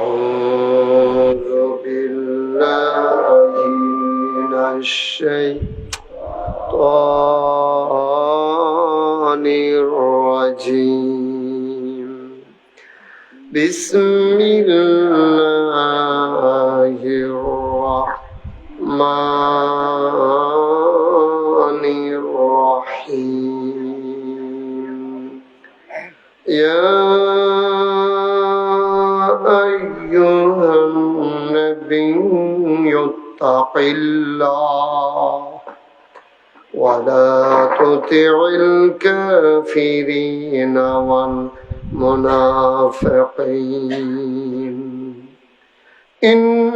أعوذ بالله من الشيطان الرجيم بسم الله الرحمن الرحيم يا أيها النبي اتق الله ولا تطع الكافرين والمنافقين إن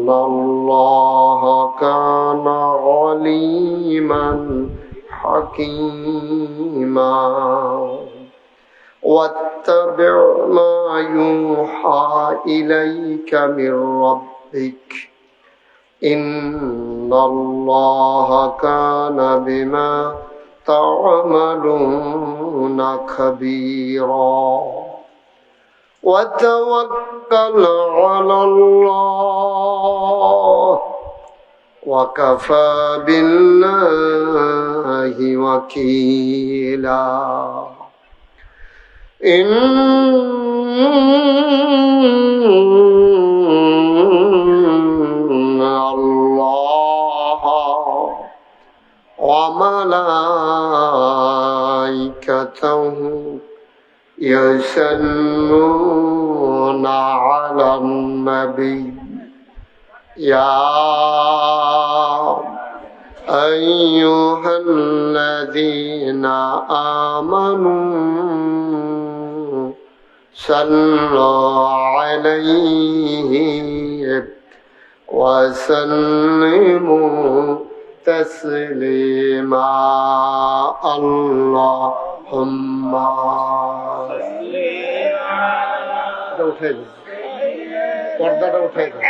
الله كان عليما حكيما واتبع ما يوحى إليك من ربك إن الله كان بما تعملون خبيرا وتوكل على الله وكفى بالله وكيلا إن الله وملائكته يصلون على النبي يا أيها الذين آمنوا صلوا عليه وسلموا تسليما اللهم পর্দাটা উঠাই দাও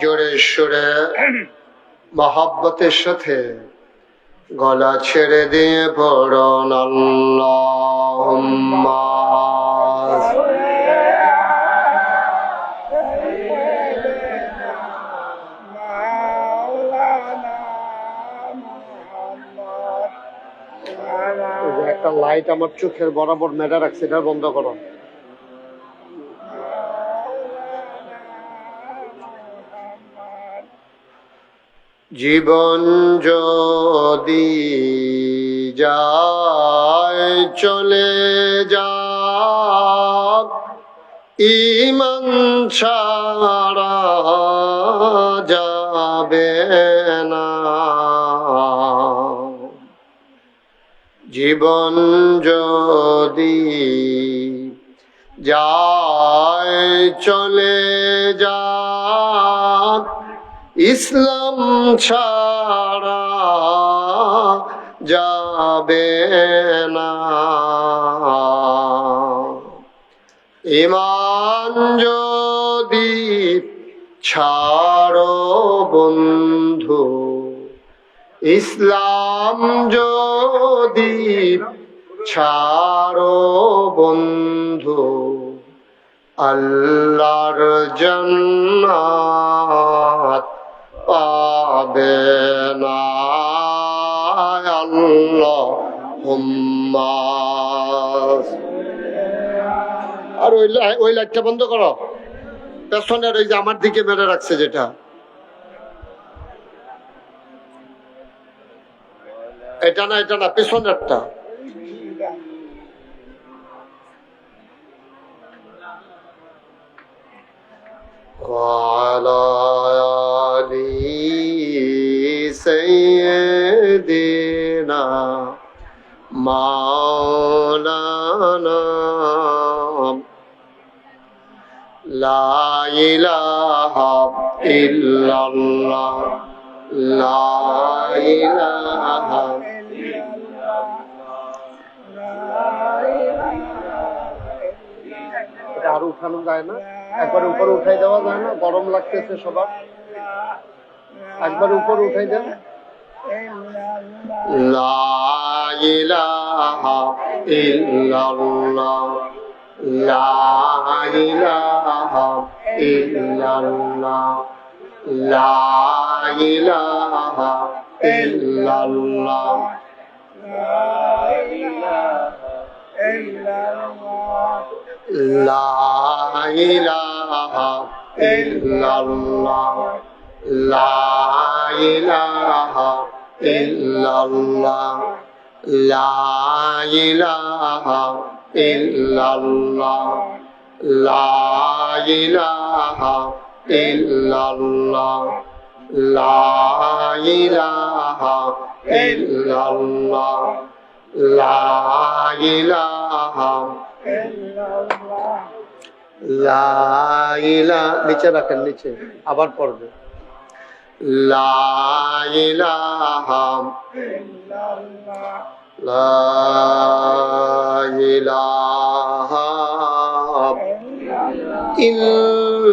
জোরে সুরে মহব্বতের সাথে গলা ছেড়ে দিয়ে পড়ুন আল্লাহুম্মা একটা লাইট আমার চোখের বরাবর মেডা রাখছে, এটা বন্ধ করো। জীবন যদি যায় চলে যাক, ঈমান ছাড়া যাবে না। জীবন যদি যায় চলে যাক, ইসলাম ছাড়া যাবে না। ঈমান যদি ছাড়ো বন্ধু, ইসলাম যদি ছাড়ো বন্ধু, আল্লাহর জান্নাত পাবে না। আল্লাহুম্মা। আর ওই লাইটটা বন্ধ করো, পেছনের ওই যে আমার দিকে মেরে রাখছে যেটা, এটা না, এটা না, পেছনেরটা। وعلى آل سيدنا مولانا لا إله إلا الله لا إله আর উঠানো যায় না। একবার উপরে উঠাই দেওয়া যায় না? গরম লাগতেছে সবার, একবার উপরে উঠাই দেন। লা ইলাহা ইল্লাল্লাহ, লা ইলাহা ইল্লাল্লাহ, লা ইলাহা ইল্লাল্লাহ, লা ইলাহা ইল্লাল্লাহ, লা ইলাহা ইল্লাল্লাহ, লা ইলাহা ইল্লাল্লাহ, লা ইলাহা ইল্লাল্লাহ, লা ইলাহা ইল্লাল্লাহ, লা ইলাহা ইল্লাল্লাহ, লা ইলাহা, নিচে রাখেন, নিচে আবার পড়বে, লা ইলাহা ইল্লাল্লাহ, লা ইলাহা ইল্লাল্লাহ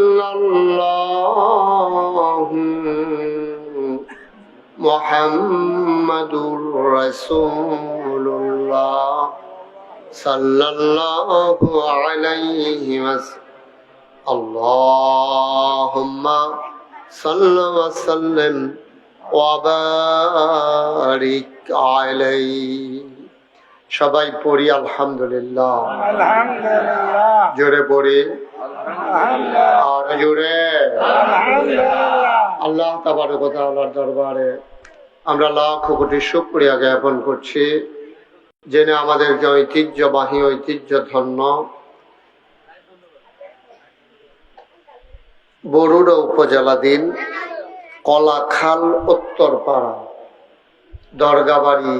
মুহাম্মাদুর রাসূলুল্লাহ সাল্লাল্লাহু আলাইহি ওয়াসাল্লাম। আল্লাহুম্মা সাল্লি ওয়া সাল্লিম ওয়া বারিক আলাইহি। সবাই পড়ি আলহামদুলিল্লাহ। আলহামদুলিল্লাহ জোরে পড়ি, আর জোরে আলহামদুলিল্লাহ। আল্লাহ তাবারক ওয়া তাআলার দরবারে আমরা লাখ কোটি শুকরিয়া জ্ঞাপন করছি, জেনে আমাদেরকে ঐতিহ্যবাহী ঐতিহ্যধন্য বরুড়া উপজেলাধীন কলাখাল উত্তরপাড়া দরগাবাড়ি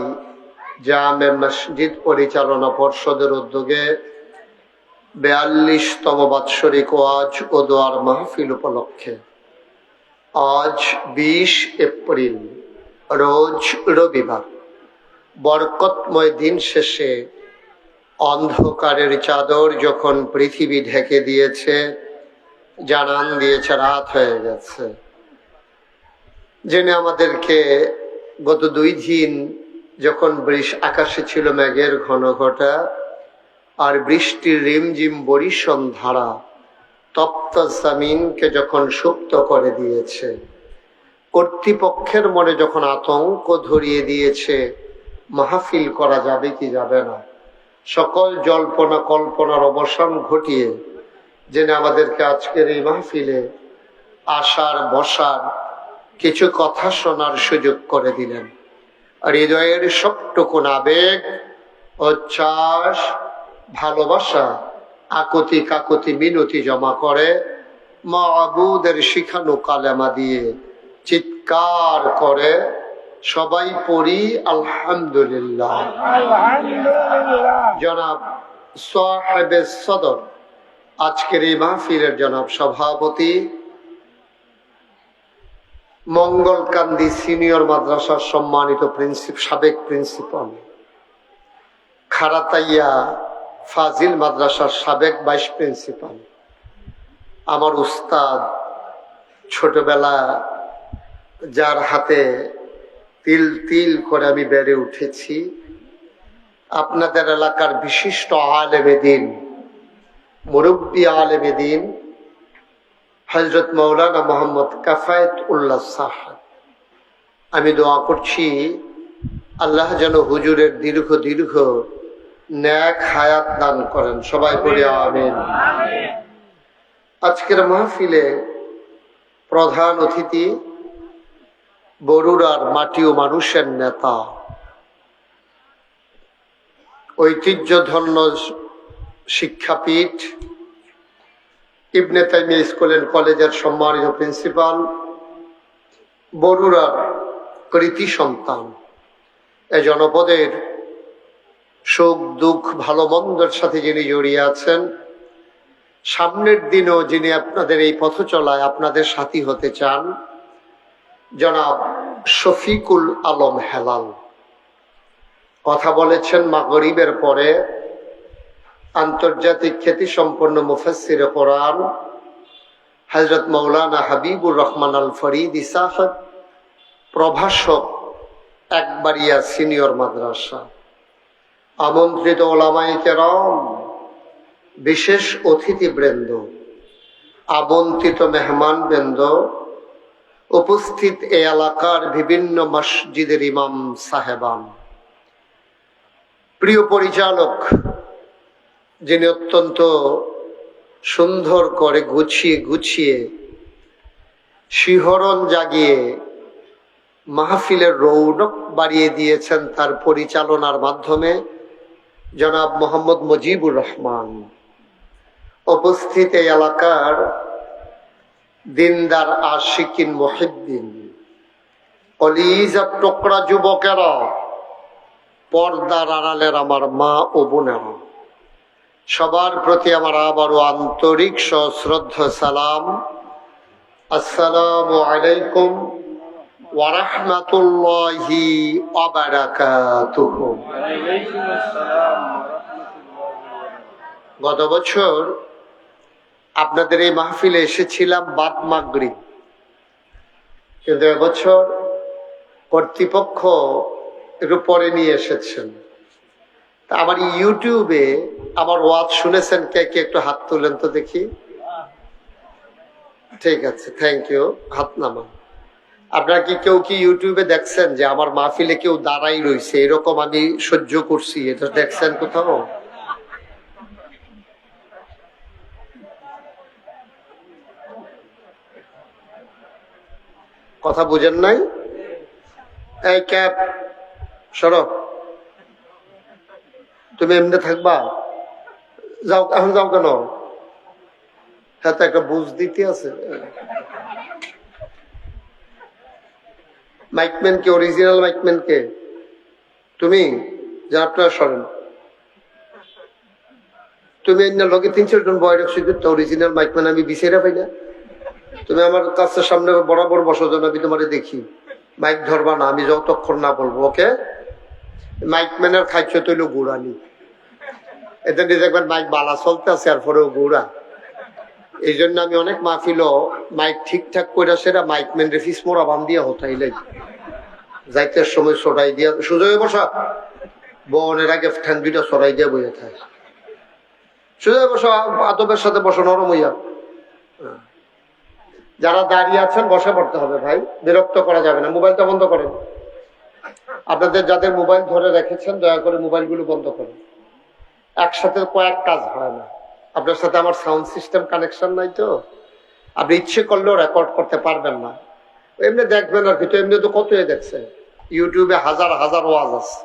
জামে মসজিদ পরিচালনা পর্ষদের উদ্যোগে ৪২তম বাৎসরিক ওয়াজ ও দোয়ার মাহফিল উপলক্ষে আজ ২০ এপ্রিল রোজ রবিবার বরকতময় দিন শেষে অন্ধকারের চাদর যখন পৃথিবী ঢেকে দিয়েছে, জানান দিয়েছে রাত হয়ে গেছে, জেনে আমাদেরকে গত ২ দিন যখন আকাশে ছিল মেঘের ঘন ঘটা আর বৃষ্টির রিমঝিম বরিশন ধারা তপ্ত জমিনকে যখন সুপ্ত করে দিয়েছে, কর্তৃপক্ষের মনে যখন আতঙ্ক ধরিয়ে দিয়েছে মাহফিল করা যাবে কি যাবে না, সকল জল্পনা কল্পনার অবসান ঘটিয়ে জেনে আমাদেরকে আজকের এই মাহফিলে আসার বসার কিছু কথা শোনার সুযোগ করে দিলেন। হৃদয়ের সবটুকুন আবেগ, উচ্ছ্বাস, ভালোবাসা, আকুতি কাকুতি মিনতি জমা করে মাবুদের শিখানো কালেমা দিয়ে চিৎকার করে সবাই পড়ি আলহামদুলিল্লাহ। জনাব সাহেবে সদর, আজকের এই মাহফিলের জনাব সভাপতি, মঙ্গলকান্দি সিনিয়র মাদ্রাসার সম্মানিত সাবেক প্রিন্সিপাল, খারাতাইয়া ফাজিল মাদ্রাসার সাবেক ভাইস প্রিন্সিপাল, আমার উস্তাদ, ছোটবেলা যার হাতে তিল তিল করে আমি বেড়ে উঠেছি, আপনাদের এলাকার বিশিষ্ট আলেমে দ্বীন, মুরব্বী আলেমে দ্বীন হযরত মাওলানা মোহাম্মদ কাফায়েত উল্লাহ সাহেব, আমি দোয়া করছি আল্লাহ যেন হুজুরের দীর্ঘ দীর্ঘ নেক হায়াত দান করেন। সবাই পড়ি আমিন। আজকের মাহফিলে প্রধান অতিথি বরুড়ার মাটি ও মানুষের নেতা, ঐতিহ্যধন্য শিক্ষাপীঠ ইবনে তাইমিয়া স্কুল এন্ড কলেজের সম্মানিত প্রিন্সিপাল, বরুড়ার কৃতি সন্তান, এ জনপদের সুখ দুঃখ ভালো মন্দের সাথে যিনি জড়িয়ে আছেন, সামনের দিনও যিনি আপনাদের এই পথ চলায় আপনাদের সাথী হতে চান, জনাব শফিকুল আলম হেলাল কথা বলেছেন মাগরিবের পরে। আন্তর্জাতিক খ্যাতিসম্পন্ন মুফাসসিরে কোরআন হযরত মাওলানা হাবিবুর রহমান আল ফরিদি সাহেব, প্রভাষক, একবাড়িয়া সিনিয়র মাদ্রাসা, আমন্ত্রিত ওলামায়ে কেরাম, বিশেষ অতিথিবৃন্দ, আমন্ত্রিত মেহমানবৃন্দ, উপস্থিত এই এলাকার বিভিন্ন মসজিদের ইমাম সাহেবান, প্রিয় পরিচালক যিনি অত্যন্ত সুন্দর করে গুছিয়ে গুছিয়ে শিহরণ জাগিয়ে মাহফিলের রৌনক বাড়িয়ে দিয়েছেন তার পরিচালনার মাধ্যমে, জনাব মোহাম্মদ মুজিবুর রহমান। উপস্থিত এই এলাকার দিনদার আশিকিন মুহিদ্দিন, কলিজার টুকরা যুবকেরা, পর্দার আড়ালের আমার মা ও বোনেরা, সবার প্রতি আমার আবারও আন্তরিক সশ্রদ্ধ সালাম। আসসালামু আলাইকুম ওয়া রাহমাতুল্লাহি ওয়া বারাকাতুহু। গত বছর আপনাদের এই মাহফিলে এসেছিলাম বাদ মাগরিব, কিন্তু এবছর কর্তৃপক্ষ একটু পরে নিয়ে এসেছেন। তা আমার ইউটিউবে আমার ওয়াজ শুনেছেন কে কে? একটু হাত তুলেন তো দেখি। ঠিক আছে, থ্যাংক ইউ। হাত নামান। আপনারা কি কেউ কি ইউটিউবে দেখছেন যে আমার মাহফিলে কেউ দাঁড়াই রয়েছে, এরকম আমি সহ্য করছি, এটা দেখছেন কোথাও? কথা বুঝেন নাই? এই ক্যাপ সরো, তুমি এমনি থাকবা? যাও, এখন যাও কেন? হ্যাঁ, তো একটা বুঝ দিতে আছে। মাইকম্যান কে? অরিজিনাল মাইকম্যান কে? তুমি? যা, আপনারা সরেন। তুমি লগে 3-4 জন বয় রাখছি, অরিজিনাল মাইকম্যান আমি বিছেরা পাই না। তুমি আমার কাছে সামনে বরাবর বসো, যেন আমি তোমারে দেখি। মাইক ধরবা না আমি যতক্ষণ না বলবো, ওকে? মাইকম্যানের খাইছ তৈল গুড়ানি, এটা দিয়ে দেখবেন মাইক বালা চলতে আছে আর পরেও গুড়া। এই জন্য আমি অনেক মাহফিলও মাইক ঠিকঠাক করে সেরা মাইকম্যান রেফিস মোড়া বান দিয়া হতাইলে যাইতে সময় সরাই দিয়া সুযোগে বসা, বনের আগে ঠ্যাং দুইটা সরাই দিয়া বইয়া থাকে। সুযোগে বসা, আদবের সাথে বসো, নরম হইয়া। যারা দাঁড়িয়ে আছেন বসে পড়তে হবে ভাই, বিরক্ত করা যাবে না। মোবাইলটা বন্ধ করেন। আপনাদের যাদের মোবাইল ধরে রেখেছেন দয়া করে মোবাইলগুলো বন্ধ করেন। একসাথে কয়েক কাজ হয় না। আপনার সাথে আমার সাউন্ড সিস্টেম কানেকশন নাই, তো আপনি ইচ্ছে করলেও রেকর্ড করতে পারবেন না। এমনি দেখবেন আর কি, তো এমনি তো কতই দেখছেন ইউটিউবে, হাজার হাজার ওয়াজ আছে।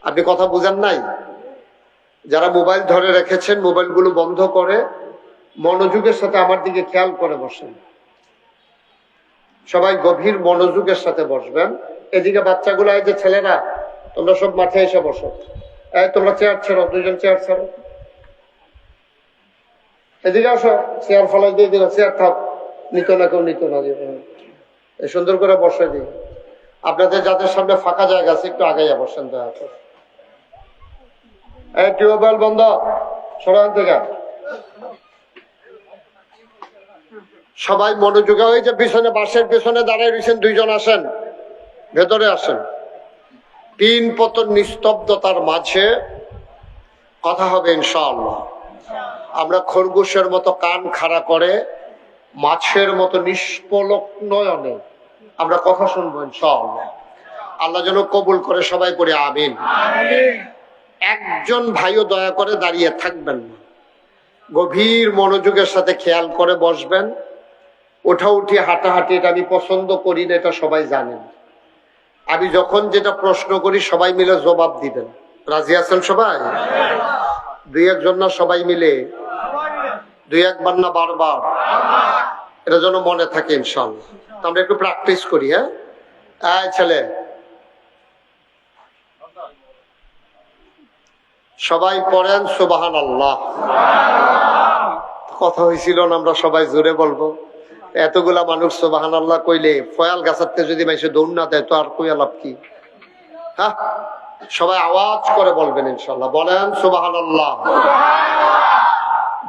আপনি কথা বুঝেন নাই? যারা মোবাইল ধরে রেখেছেন মোবাইলগুলো বন্ধ করে মনোযোগের সাথে আমার দিকে খেয়াল করে বসেন। সবাই গভীর মনোযোগের সাথে বসবেন। এদিকে বাচ্চাগুলো, এই যে ছেলেরা, তোমরা সব মাঠে এসে বসো। এই তোমরা চেয়ার ছাড়ো, 2জন চেয়ার ছাড়ো। এদিকে আসো, চেয়ার ফলাই দিয়ে দিল, চেয়ার থাক, নিত না কেউ, নিত না। সুন্দর করে বসে দিই। আপনাদের যাদের সামনে ফাঁকা জায়গা আছে একটু আগাইয়া বসেন দয়া করে। এই টিউবওয়েল বন্ধ, সরান থেকে। সবাই মনোযোগে। ওই যে পিছনে, বাসের পিছনে দাঁড়ায় রয়েছেন 2জন, আসেন ভেতরে আসেন। তিন পতন নিস্তব্ধতার মাঝে কথা হবে ইনশাআল্লাহ। আমরা খরগোশের মতো কান খাড়া করে মাছের মতো নিষ্পলক নয়নে আমরা কথা শুনবো ইনশাআল্লাহ। আল্লাহ যেন কবুল করে, সবাই করে আমিন। একজন ভাইও দয়া করে দাঁড়িয়ে থাকবেন না, গভীর মনোযোগের সাথে খেয়াল করে বসবেন। ওঠাউঠি হাঁটাহাঁটি এটা আমি পছন্দ করি না, এটা সবাই জানেন। আমি যখন যেটা প্রশ্ন করি সবাই মিলে জবাব দিবেন। রাজি আছেন সবাই? 2-1 জন না, সবাই মিলে 2-1 বার না, বারবার, এটা যেন মনে থাকে ইনশাআল্লাহ। আমরা একটু প্র্যাকটিস করি। হ্যাঁ ছেলে, সবাই পড়েন সুবহানাল্লাহ। কথা হয়েছিল না, আমরা সবাই জোরে বলবো। এতগুলা মানুষ সুবহানাল্লাহ কইলে ফয়াল গাছাতে যদি মাইসে দৌড় না দেয় তো আর কইয়া লাভ কি? হ্যাঁ, সবাই আওয়াজ করে বলবেন ইনশাআল্লাহ। বলেন সুবহানাল্লাহ,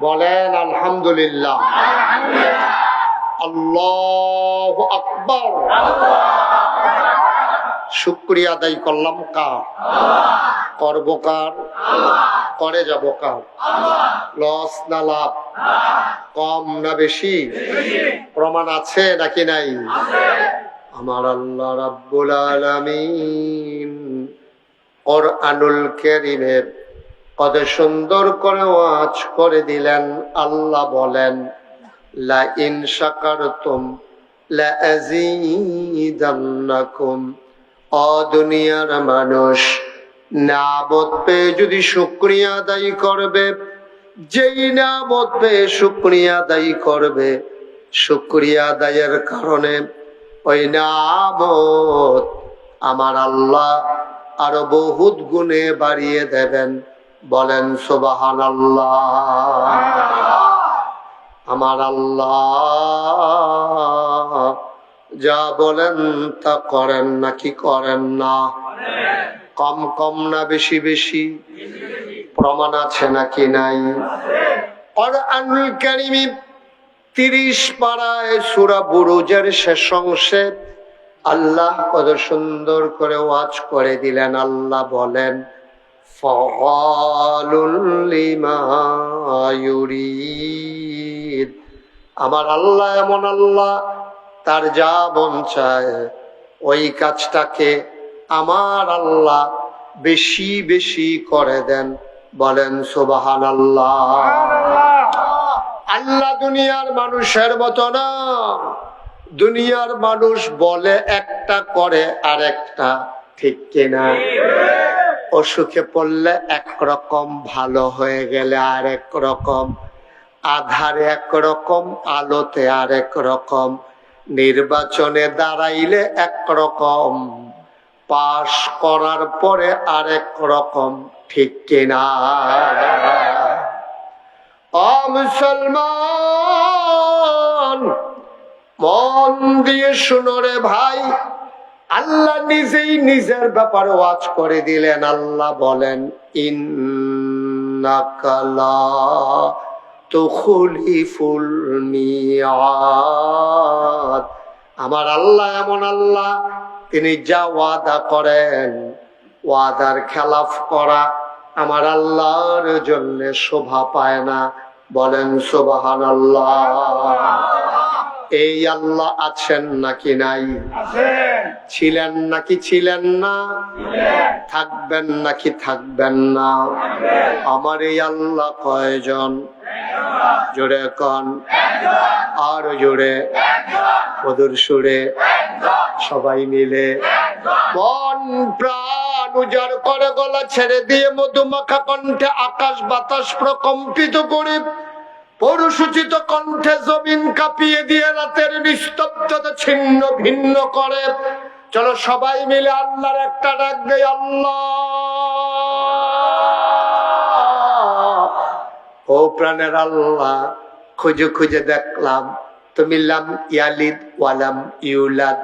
বলেন আলহামদুলিল্লাহ। আল্লাহু আকবার। শুকরিয়া আদায় করলাম কার? করব কার? করে যাব কার? লস না লাভ? কম না বেশি? প্রমাণ আছে নাকি নাই? আমার আল্লাহ রাব্বুল আলামিন কুরআনুল কারীমের কত সুন্দর করে ওয়াজ করে দিলেন। আল্লাহ বলেন, লা ইন শাকারতুম লা আযীদান্নাকুম। ও দুনিয়ার মানুষ, নিয়ামত পেয়ে যদি শুকরিয়া আদায় করবে, যেই নিয়ামত পেয়ে শুকরিয়া আদায় করবে, শুকরিয়া আদায়ের কারণে ওই নিয়ামত আমার আল্লাহ আরো বহুত গুণে বাড়িয়ে দেবেন। বলেন সুবহানাল্লাহ। আমার আল্লাহ যা বলেন তা করেন নাকি করেন না? কম কম না বেশি বেশি? প্রমাণ আছে নাকি নাই? কুরআনুল কারীম 30 পারায় সূরা বুরুজের শেষ অংশে আল্লাহ কত সুন্দর করে ওয়াজ করে দিলেন। আল্লাহ বলেন, ফাআলুল লিমা ইউরিদ। আমার আল্লাহ এমন আল্লাহ, তার যা মন চায় ওই কাজটাকে আমার আল্লাহ বেশি বেশি করে দেন। বলেন সুবহানাল্লাহ। আল্লাহ দুনিয়ার মানুষের মতো না। দুনিয়ার মানুষ বলে একটা করে আরেকটা, ঠিক কিনা? অসুখে পড়লে একরকম, ভালো হয়ে গেলে আরেক রকম, আধারে একরকম, আলোতে আরেক রকম, নির্বাচনে দাঁড়াইলে একরকম, পাশ করার পরে আরেক রকম, ঠিক কিনা? ও মুসলমান, মন দিয়ে শুনো রে ভাই, আল্লাহ নিজেই নিজের ব্যাপারে ওয়াজ করে দিলেন। আল্লাহ বলেন, ইন্নাকা লা তুখলিফুল মিয়াদ। আমার আল্লাহ এমন আল্লাহ, তিনি যা ওয়াদা করেন, ওয়াদার খেলাফ করা আমার আল্লাহর জন্য শোভা পায় না। বলেন সুবহানাল্লাহ। এই আল্লাহ আছেন নাকি নাই? ছিলেন নাকি ছিলেন না? থাকবেন নাকি থাকবেন না? আমার এই আল্লাহ কয়জন? জোরে কন, আর জোরে, মধুর সুরে, সবাই মিলে মন প্রাণ উজাড় করে গলা ছেড়ে দিয়ে মধুমাখা কণ্ঠে আকাশ বাতাস প্রকম্পিত করে, পরশুচিত কণ্ঠে জমিন কাঁপিয়ে দিয়ে রাতের নিস্তব্ধতা ছিন্ন ভিন্ন করে, চলো সবাই মিলে আল্লাহর একটা ডাক দেই, আল্লাহ। ও প্রাণের আল্লাহ, খুঁজে খুঁজে দেখলাম তুমি লাম ইয়ালিদ ওয়ালাম ইউলাদ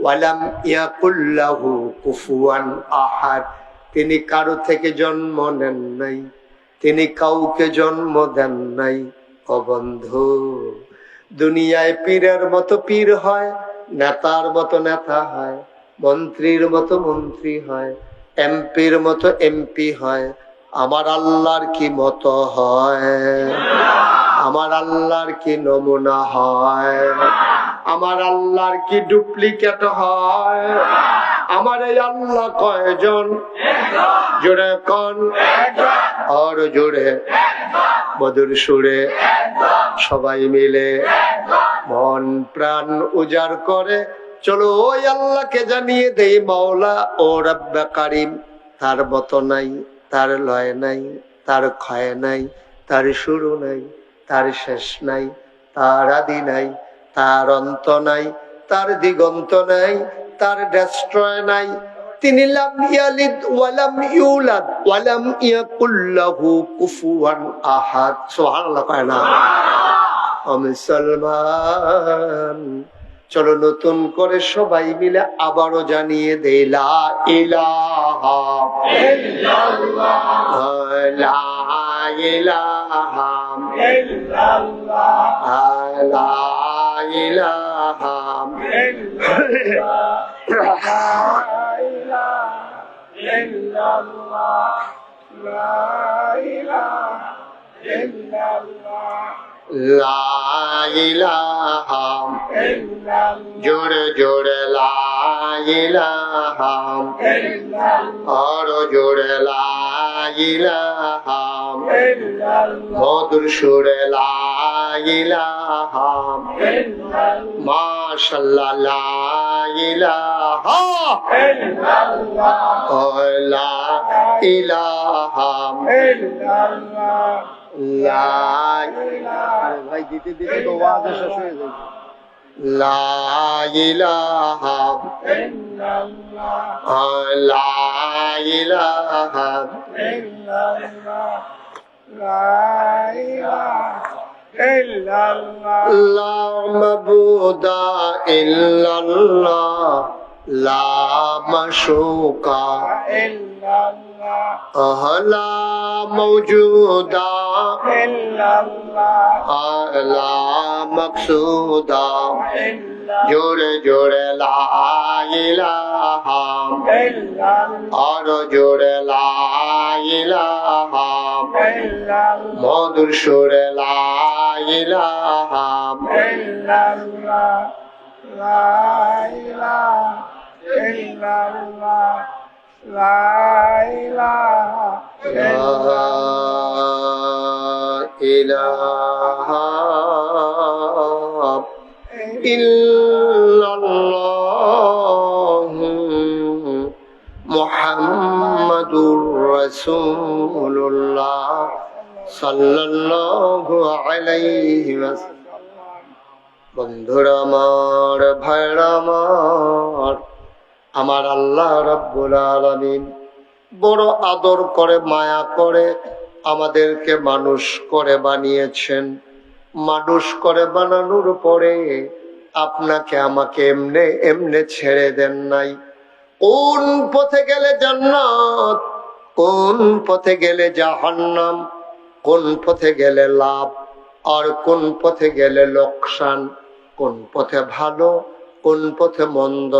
ওয়ালাম ইয়াকুল লাহু কুফুয়ান আহাদ। তিনি কারো থেকে জন্ম নেন নাই, তিনি কাউকে জন্ম দেন নাই। ও বন্ধু, দুনিয়ায় পীরের মতো পীর হয়, নেতার মতো নেতা হয়, মন্ত্রীর মতো মন্ত্রী হয়, এমপির মতো এমপি হয়। আমার আল্লাহর কি মতো হয়? আমার আল্লাহর কি নমুনা হয়? আমার আল্লাহর কি ডুপ্লিকেট হয়? আমার এই আল্লাহ কয়জন? জোরে কন, আর জোরে, মধুর সুরে, সবাই মিলে মন প্রাণ উজাড় করে চলো ওই আল্লাহকে জানিয়ে দেই, মাওলা ও রব্বে কারিম। তার মতো নাই, তার লয় নাই, তার ক্ষয় নাই, তার শুরু নাই, তার শেষ নাই, তার আদি নাই, তার অন্ত নাই, তার দিগন্ত নাই, তার ডেস্ট্রয় নাই। তিনি লাম ইয়ালিদ ওয়ালাম ইউলাদ ওয়ালাম ইয়াকুল লাহু কুফুয়ান আহাদ। সুবহানাল্লাহ কয় না? ও মুসলমান, চলো নতুন করে সবাই মিলে আবারও জানিয়ে দেই, লা ইলাহা ইল্লাল্লাহ, লা ইলাহা ইল্লাল্লাহ, লা ইলাহা লা ইলাহা জোরে জোরে লা ইলাহা আর জোরে লা ইলাহা মধুর সুরে লা ইলাহা মাশাআল্লাহ লা ইলাহা লা ইলাহা ভাই দিতে দিতে তো ওয়াজ শেষ হয়ে যাবে লা ইলাহা লা ইলাহা লা মাবুদা ইল্লাল্লাহ লা মাশুকা লা মওজুদা লা মাকসুদা জোরে জোরে লা ইলাহা আর জোরে লা ইলাহা মধুর সুরে লা ইলাহা মুহাম্মাদুর রাসূলুল্লাহ সাল্লাল্লাহু আলাইহি ওয়াসাল্লাম। বন্ধুরা আমার, ভাইরা আমার আল্লাহ রাব্বুল আলামিন বড় আদর করে, মায়া করে আমাদেরকে মানুষ করে বানিয়েছেন। মানুষ করে বানানোর পরে আপনাকে আমাকে এমনে এমনে ছেড়ে দেন নাই। কোন পথে গেলে জান্নাত, কোন পথে গেলে জাহান্নাম, কোন পথে গেলে লাভ আর কোন পথে গেলে লোকসান, কোন পথে ভালো কোন পথে মন্দ,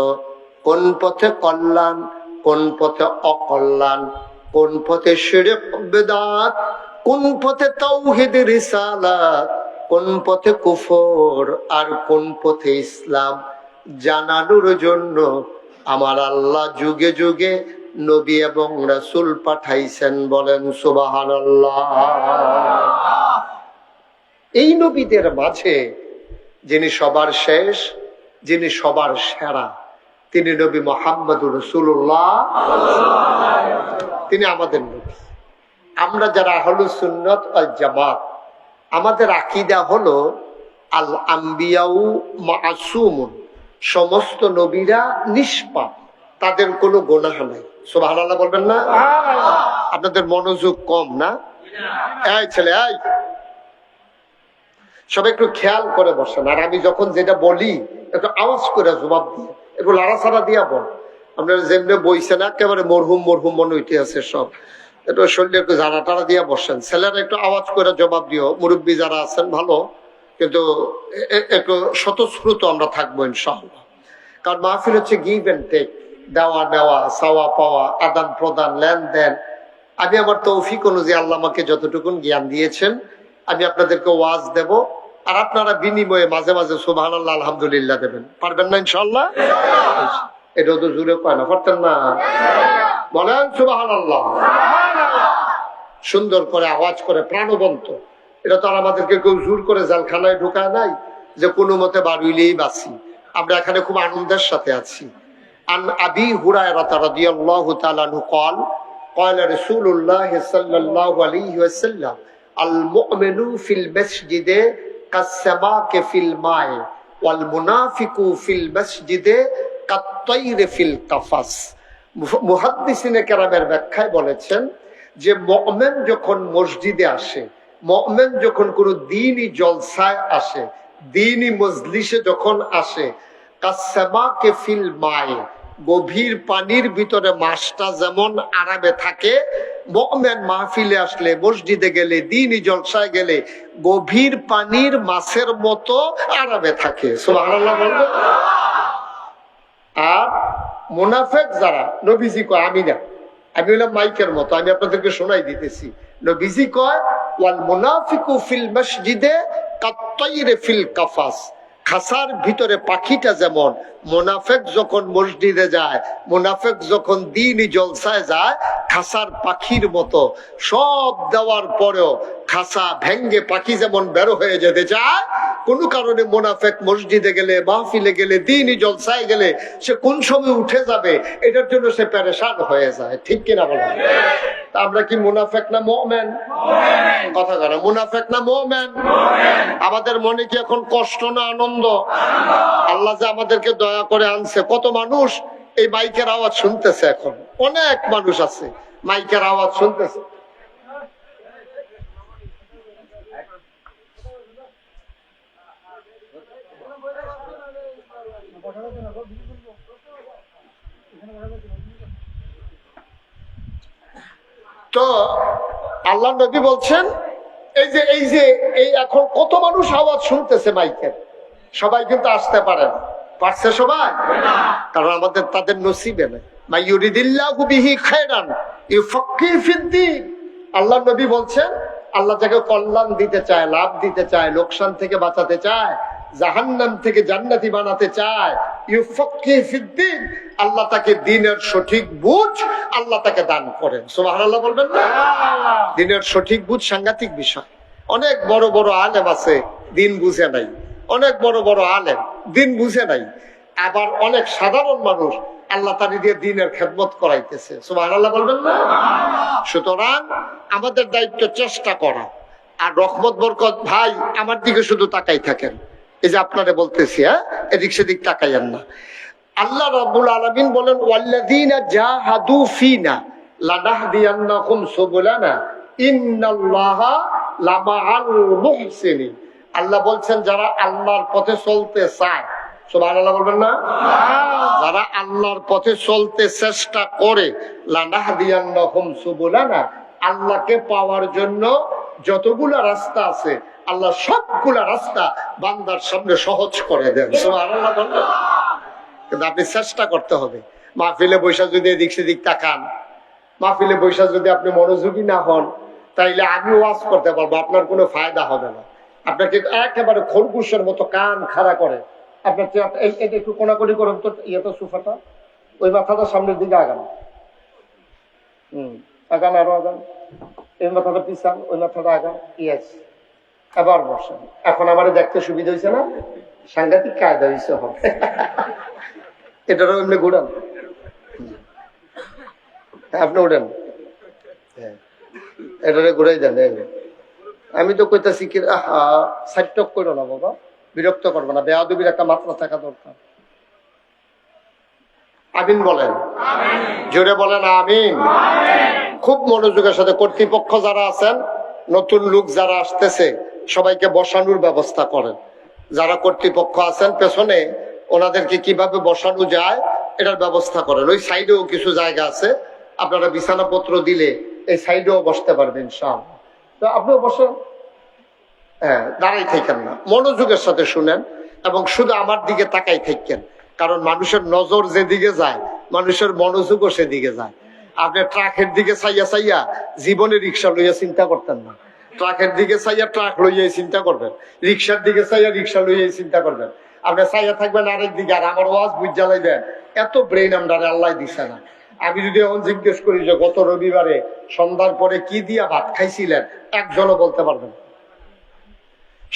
কোন পথে কল্যাণ কোন পথে অকল্যাণ, কোন পথে শিরক বিদআত, কোন পথে তাওহীদ রিসালাত, কোন পথে কুফর আর কোন পথে ইসলাম জানানোর জন্য আমার আল্লাহ যুগে যুগে নবী এবং রাসূল পাঠাইছেন। বলেন সুবহানাল্লাহ। এই নবীদের মাঝে যিনি সবার শেষ, যিনি সবার সেরা, তিনি নবী মুহাম্মদুর রাসূলুল্লাহ। তিনি আমাদের নবী। আমরা যারা আহলুস সুন্নাত ওয়াল জামাত, আমাদের আকীদা হলো আল আম্বিয়াউ মাসুমুন, সমস্ত নবীরা নিষ্পাপ, তাদের কোনো গুনাহ নাই। সুবহানাল্লাহ বলবেন না? আপনাদের মনোযোগ কম না? এই ছেলে, এই সবাই একটু খেয়াল করে বসেন। আর আমি যখন যেটা বলি একটু আওয়াজ করে জবাব দিয়ে, একটু লাড়াছাড়া দিয়া বল। আপনারা যেমনি বইছেন একেবারে মরহুম মরহুম মনে হইতে আছে সব, একটু শরীরে একটু জানা টাড়া দিয়া বসেন। ছেলেরা একটু আওয়াজ করে জবাব দিও। মুরব্বী যারা আছেন ভালো, কিন্তু একটু স্বতঃস্ফূর্ত আমরা থাকবো ইনশাআল্লাহ। কারণ মাহফিল হচ্ছে গিভ এন্ড টেক, দেওয়া নেওয়া, চাওয়া পাওয়া, আদান প্রদান, লেনদেন। আমি আমার তৌফিক অনুযায়ী আল্লাহ আমাকে যতটুকুন জ্ঞান দিয়েছেন আমি আপনাদেরকে ওয়াজ দেব, আর আপনারা বিনিময়ে মাঝে মাঝে সুবহানাল্লাহ আলহামদুলিল্লাহ দেবেন। পারবেন না ইনশাআল্লাহ? এটা তো জুড়ে পায় না, পারতেন না? বলেন সুবহানাল্লাহ। সুন্দর করে আওয়াজ করে প্রাণবন্ত। এটা তো আর আমাদেরকে কেউ জোর করে জেলখানায় ঢোকায় নাই যে কোনো মতে বাড়িলেই বাঁচি। আমরা এখানে খুব আনন্দের সাথে আছি। আন আবি হুরায়রা রাদিয়াল্লাহু তাআলা আনহু قال قال رسول الله صلى الله عليه وسلم المؤمن في المسجد كالسماك في الماء والمنافق في المسجد كالطير في القفص। মুহাদ্দিসিনে কেরামের ব্যাখ্যায় বলেছেন যে মুমিন যখন মসজিদে আসে, মুমিন যখন কোনো দ্বীনি জলসায় আসে, দ্বীনি মজলিসে যখন আসে, কাসসামাকে ফিল মায়ে, গভীর পানির ভিতরে মাছটা যেমন আরামে থাকে, মুমিন মাহফিলে আসলে, মসজিদে গেলে, দ্বীনি জলসায় গেলে গভীর পানির মাছের মতো আরামে থাকে। সুবহানাল্লাহ বলবেন। আর মুনাফিক যারা, নবীজি কয়, আমি না, আমি হলাম মাইকের মতো, আমি আপনাদেরকে শোনাই দিতেছি। নবীজি কয়, ওয়াল মুনাফিকু ফিল মসজিদে কাত্তাইরে ফিল কাফাস। খাসার ভিতরে পাখিটা যেমন, মুনাফিক যখন মসজিদে যায়, মুনাফিক যখন দ্বীনি জলসায় যায়, খাসার পাখির মতো। সব দেওয়ার পরেও খাসা ভেঙ্গে পাখি যেমন বের হয়ে যেতে চায়, কোন কারণে মুনাফিক মসজিদে গেলে, মাহফিলে গেলে, দ্বীনি জলসায় গেলে সে কোন সময় উঠে যাবে এটার জন্য সে পেরেশান হয়ে যায়। ঠিক কিনা বলেন? আমরা কি মুনাফিক না মুমিন? কথা বলে, মুনাফিক না মুমিন? আমাদের মনে কি এখন কষ্ট না আনন্দ? আল্লাহ যে আমাদেরকে দয়া করে আনছে। কত মানুষ এই মাইকের আওয়াজ শুনতেছে, এখন অনেক মানুষ আছে মাইকের আওয়াজ শুনতেছে। তো আল্লাহ নবী বলছেন, এই এখন কত মানুষ আওয়াজ শুনতেছে মাইকের, সবাই কিন্তু আসতে পারে না। পারছে সবাই? কারণ আমাদের তাদের নসিবে নেই। মাইয়ুরিদিল্লাহু বিহি খায়রান ইউফাক্কিহু ফিদ্দীন। আল্লাহ নবী বলছেন, আল্লাহ যাকে কল্যাণ দিতে চায়, লাভ দিতে চায়, লোকসান থেকে বাঁচাতে চায়, জাহান্নাম থেকে জান্নাতি বানাতে চায়, ইউফাক্কিহু ফিদ্দীন, আল্লাহ তাকে দ্বীনের সঠিক বুঝ আল্লাহ তাকে দান করেন। সুবহানাল্লাহ বলবেন না? দ্বীনের সঠিক বুঝ সাংঘাতিক বিষয়। অনেক বড় বড় আলেম আছে, দ্বীন বুঝে নাই। অনেক বড় বড় আলেম, দ্বীন বুঝে নাই। আবার অনেক সাধারণ মানুষ আল্লাহ তাআলা দিয়ে দ্বীনের খেদমত করাইতেছে। সুবহানাল্লাহ বলবেন না? সুতরাং আমাদের দায়িত্ব চেষ্টা করা। আর রহমত বরকত ভাই আমার দিকে শুধু তাকাই থাকেন, এই যে আপনারে বলতেছি, এদিক সেদিক তাকাইয়েন না। আল্লাহ রাব্বুল আলামিন বলেন, ওয়াল্লাযীনা জাহাদু ফিনা লানাহদিয়ান্নাহুম সুবুলানা ইন্নাল্লাহা লামাআল মুহসিনিন। আল্লাহ বলছেন, যারা আল্লাহর পথে চলতে চায়, সুবহানাল্লাহ বলবেন না? যারা আল্লাহর পথে চলতে চেষ্টা করে, লানাহদিয়ান্নাহুম সুবুলানা, আল্লাহকে পাওয়ার জন্য যতগুলা রাস্তা আছে আল্লাহ সবগুলা রাস্তা বান্দার সামনে সহজ করে দেন। সুবহানাল্লাহ বলবেন। কিন্তু আপনি চেষ্টা করতে হবে। মাহফিলে বৈশা যদি এদিক সেদিক তাকান, মাহফিলে বৈশা যদি আপনি মনোযোগী না হন, তাইলে আমি ওয়াজ করতে পারবো, আপনার কোনো ফায়দা হবে না। আপনাকে একেবারে খরগোশের মতো কান খাড়া করে আপনার এটা একটু কোনাকুনি করুন তো, ইয়েটা সোফাটা, ওই মাথাটা সামনের দিকে আগান, আগান, আরো আগান, এই মাথাটা পিছান, ওই মাথাটা আগান, ইয়েস, আবার বসেন। এখন আমার দেখতে সুবিধা হয়েছে না? সাংঘাতিক কায়দা হয়েছে হবে। এটারও এমনি ঘুরান, আপনি উঠেন, এটারে ঘুরাই দেন। আমি তো কইতাছি কি, সাইটক করো না বাবা, বিরক্ত করবো না, বেয়াদবির একটা মাত্রা থাকা দরকার। আমিন বলেন, জোরে বলেন আমিন। খুব মনোযোগের সাথে কর্তৃপক্ষ যারা আছেন, নতুন লোক যারা আসতেছে, সবাইকে বসানোর ব্যবস্থা করেন। যারা কর্তৃপক্ষ আছেন পেছনে, ওনাদেরকে কিভাবে বসানো যায় এটার ব্যবস্থা করেন। ওই সাইডেও কিছু জায়গা আছে, আপনারা বিছানাপত্র দিলে এই সাইডেও বসতে পারবেন ইনশাআল্লাহ। তো আপনিও বসেন, দাঁড়াই থাকেন না, মনোযোগের সাথে শুনেন এবং শুধু আমার দিকে তাকাই থাকেন। কারণ মানুষের নজর যেদিকে যায়, মানুষের মনোযোগও সেদিকে যায়। আপনি ট্রাকের দিকে চাইয়া চাইয়া জীবনে রিক্সা লইয়া চিন্তা করতেন না, ট্রাকের দিকে চাইয়া ট্রাক লইয়াই চিন্তা করবেন, রিক্সার দিকে চাইয়া রিক্সা লইয়াই চিন্তা করবেন। আপনি চাইয়া থাকবেন আরেক দিকে, আর আমার ওয়াজ বুঝ জ্বালাইবেন। এত ব্রেন আমরা আল্লাহ দিছে না। আমি যদি এখন জিজ্ঞেস করি যে গত রবিবারে সন্ধ্যার পরে কি দিয়া ভাত খাইছিলেন, একজনও বলতে পারবেন।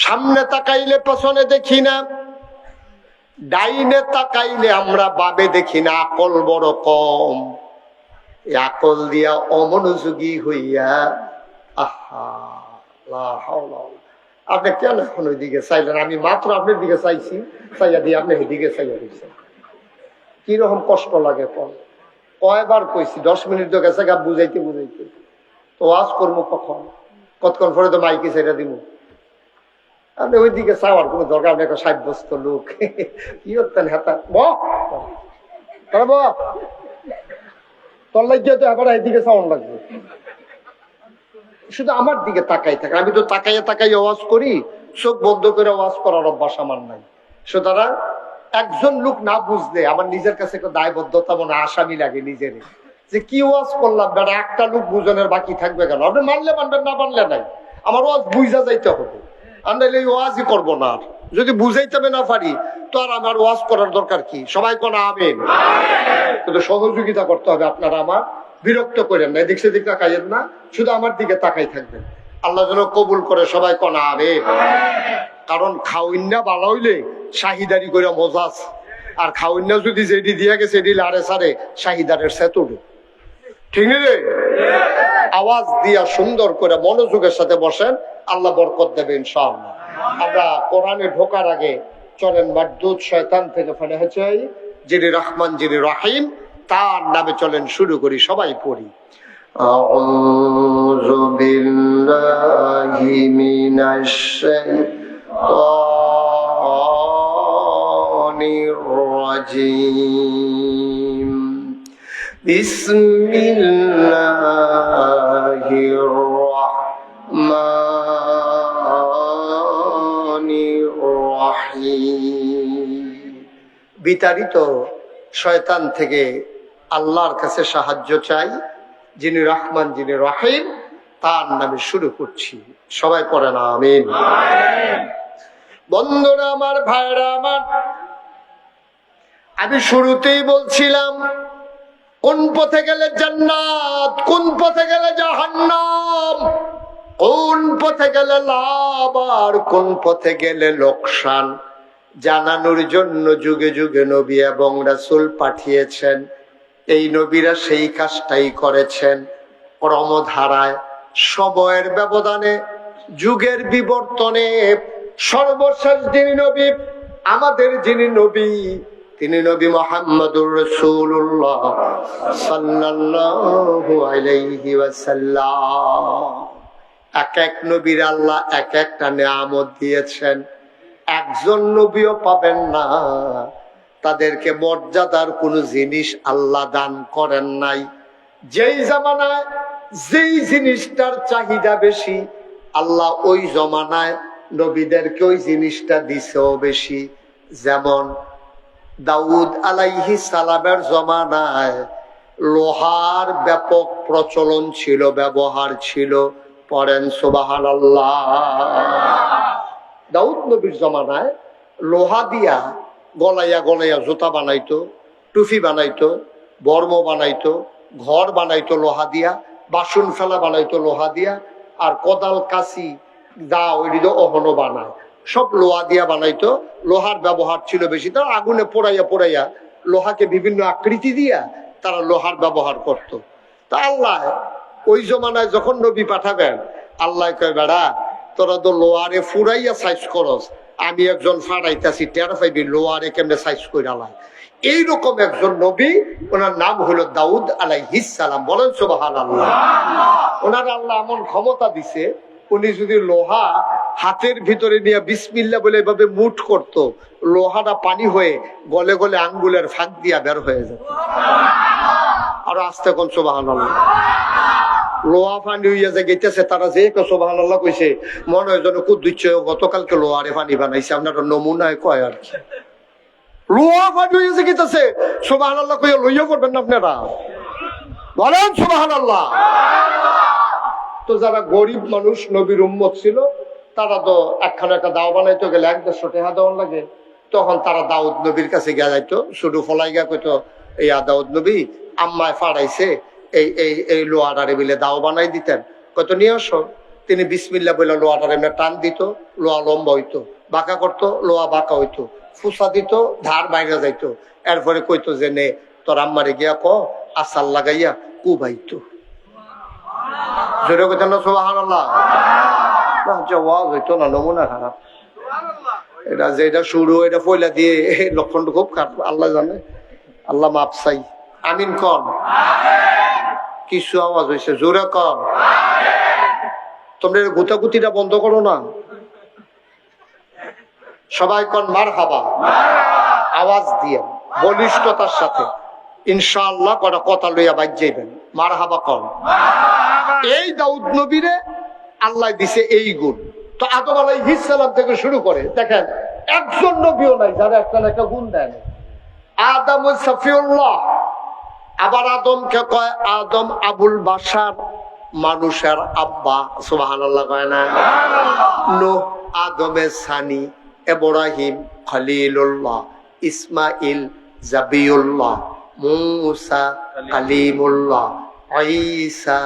সামনে তাকাইলে পেছনে দেখি না, ডাইনে তাকাইলে আমরা বামে দেখি না। আকল বড় কম, আকল দিয়া অমনোযোগী হইয়া, আপনি কেন এখন ওই দিকে চাইলেন? আমি মাত্র আপনার দিকে চাইছি, চাইয়া দিয়ে আপনি দিকে চাইয়া দিচ্ছেন। কিরকম কষ্ট লাগে কম। কয়বার কইছি 10 মিনিট তো গেছে গা বুঝাইতে বুঝাইতে। তো ওয়াজ করবো কখন? কতক্ষণ পরে তো মাইকে ছেড়ে দিব। আপনি ওই দিকে চাওয়ার কোনো দরকার নেই, একটা সাব্যস্ত লোক কি করতেন হেতা তোর লাগিয়ে তো আবার এইদিকে সাউন্ড লাগবে, শুধু আমার দিকে তাকাই থাকে। আমি তো তাকাইয়া তাকাই আওয়াজ করি, চোখ বন্ধ করে আওয়াজ করার অভ্যাস আমার নাই। সুতরাং একজন লোক না বুঝলে আমার নিজের কাছে একটা দায়বদ্ধতা মনে আসামি লাগে নিজের, যে কি ওয়াজ করলাম বেটা, একটা লোক বুঝনের বাকি থাকবে কেন? আপনি মানলে মানবেন, না মানলে নাই। আমার ওয়াজ বুঝা যাইতে হবে, আর নাইলে এই ওয়াজই করবো না। আর যদি বুঝাইতে না পারি তো আর আমার ওয়াজ করার দরকার কি? সবাই কোন আমিন। কিন্তু সহযোগিতা করতে হবে। আপনারা আমার বিরক্ত করেন না, এদিক সেদিক তাকাইয়েন না, শুধু আমার দিকে তাকাই থাকবেন। আল্লাহ যেন কবুল করে, সবাই কোন আমিন। কারণ খাওয়িনা ভালো হইলে শাহিদারি করে মজা আছে, আর খাওয়িনা যদি যেটি দিয়ে গেছে এটি লারে সারে শাহিদারের সেতুড়ে, ঠিক রে? আওয়াজ দিয়া সুন্দর করে মনোযোগের সাথে বসেন, আল্লাহ বরকত দেবে ইনশাআল্লাহ। আমরা কোরআনে ঢোকার আগে চলেন মারদুদ শয়তান থেকে ফানাহ চাই, যিনি রহমান যিনি রহিম, তার নামে চলেন শুরু করি, সবাই পড়ি। আউযু বিল্লাহি মিনাশ শাইতানির রাজীম। বিসমিল্লাহির রাহমানির রাহিম। বিতাড়িত শয়তান থেকে আল্লাহর কাছে সাহায্য চাই, যিনি রহমান যিনি রহিম, তার নামে শুরু করছি, সবাই পড়েন আমিন। বন্ধুরা আমার, ভাইরা আমার, আমি শুরুতেই বলছিলাম কোন পথে গেলে জান্নাত, কোন পথে গেলে জাহান্নাম, কোন পথে গেলে লাভ আর কোন পথে গেলে লোকসান জানানোর জন্য যুগে যুগে নবী এবং রাসূল পাঠিয়েছেন। এই নবীরা সেই কাজটাই করেছেন। ক্রমধারায় সময়ের ব্যবধানে যুগের বিবর্তনে সর্বশেষ যিনি নবী, আমাদের যিনি নবী, তিনি নবী মুহাম্মদুর রাসূলুল্লাহ সাল্লাল্লাহু আলাইহি ওয়াসাল্লাম। এক এক নবীর আল্লাহ এক একটা নিয়ামত দিয়েছেন। একজন নবীও পাবেন না তাদেরকে মর্যাদার কোন জিনিস আল্লাহ দান করেন নাই। যেই জামানায় যেই জিনিসটার চাহিদা বেশি, আল্লাহ ওই জমানায় নবীদেরকে ওই জিনিসটা দিছেও বেশি। যেমন দাউদ আলাইহিস সালামের জমানায় লোহার ব্যাপক প্রচলন ছিল, ব্যবহার ছিল। পড়েন সুবহানাল্লাহ। দাউদ নবীর জমানায় লোহা দিয়া গলাইয়া গলাইয়া জুতা বানাইতো, টুপি বানাইতো, বর্ম বানাইতো, ঘর বানাইতো লোহা দিয়া, বাসন ফেলা বানাইতো লোহা দিয়া, আর কোদাল কাশি দা ওইটি অহনো বানায়, সব লোহা দিয়া বানাইতো। লোহার ব্যবহার ছিল বেশি। তারা আগুনে পোড়াইয়া পোড়াইয়া লোহাকে বিভিন্ন আকৃতি দিয়া তারা লোহার ব্যবহার করত। তা আল্লাহ ওই জমানায় যখন নবী পাঠাবেন, আল্লাহ কয় বেড়া তোরা তো লোহারে ফুরাইয়া সাইজ করস, আমি একজন ফাড়াইতেছি, টের পাইবি লোহারে কেমনে সাইজ করে আলাই। এইরকম একজন নবী, ওনার নাম হলো দাউদ আলাইহিস সালাম। বলেন সুবহানাল্লাহ। ওনার আল্লাহ এমন ক্ষমতা দিছে, উনি যদি লোহা হাতের ভিতরে নিয়ে বিসমিল্লাহ বলে এভাবে মুঠ করত, লোহাটা পানি হয়ে গলে গলে আঙ্গুলের ফাঁক দিয়া বের হয়ে যেত। আরো আস্তে কোন সুবহানাল্লাহ। লোহা পানি হইয়া যে গেতেছে, তারা যে সুবহানাল্লাহ কইছে মনে হয় যেন কুদ্দুচ্ছ গতকালকে লোহারে পানি বানাইছে। আপনার নমুনায় কয় আর কি, লোহা পানি হইয়া গেতেছে সুবহানাল্লাহ কইয়া লইয়া করবেন না আপনারা? বলেন সুবহানাল্লাহ। তো যারা গরিব মানুষ নবীর উম্মত ছিল, তারা তো একখানে একটা দাও বানাইতে গেলে 1-150 টাকা দেওয়ার লাগে। তখন তারা দাউদ নবীর কাছে গিয়া যাইতো, শুধু ফলাই গিয়া কইতো, এই দাউদ নবী আম্মায় ফাড়াইছে, এই এই এই লোহাটারে বিলে দাও বানাই দিতেন, কত নিয়ে আসো। তিনি বিসমিল্লাহ বলে লোহাটারে এমনি টান দিত, লোহা লম্বা হইতো, বাঁকা করতো, লোহা বাঁকা হইতো, ফুসা দিত, ধার বাইরে যাইতো। এরপরে কইতো যে নে তোর আম্মারে গিয়া ক আসাল লাগাইয়া কুবাইতো। জোরে কইতেন না সুবহানাল্লাহ? ওয়াজ হইতো না, নমুনা খারাপ। এটা যেটা শুরু, এটা পয়লা দিয়ে লক্ষণটা খুব খারাপ, আল্লাহ জানে। আল্লাহ মাপ চাই। আমিন কন। কিছু আওয়াজ হয়েছে, জোরে কন। তোমরা গুতাগুতিটা বন্ধ করো না, সবাই কন মারহাবা। আওয়াজ দিয়ে বলিষ্ঠতার সাথে ইনশাআল্লাহ কটা কথা লইয়া বাইর যাইবেন, মারহাবা কন। এই দাউদ নবীরে আল্লাহ দিছে এই গুণ। তো আদম আলাইহিস সালাম থেকে শুরু করে দেখেন একজন নবীও নাই যারা একটা না একটা গুণ দেয় না। আদম সফিউল্লাহ, আবার আদমকে কয় আদম আবুল বাশার, মানুষের আব্বা, সুবহানাল্লাহ কয় না। নূহ আদমে সানি, ইব্রাহিম খলিলুল্লাহ, ইসমাইল জাবিউল্লাহ, মুসা কালিমুল্লাহ, ঈসা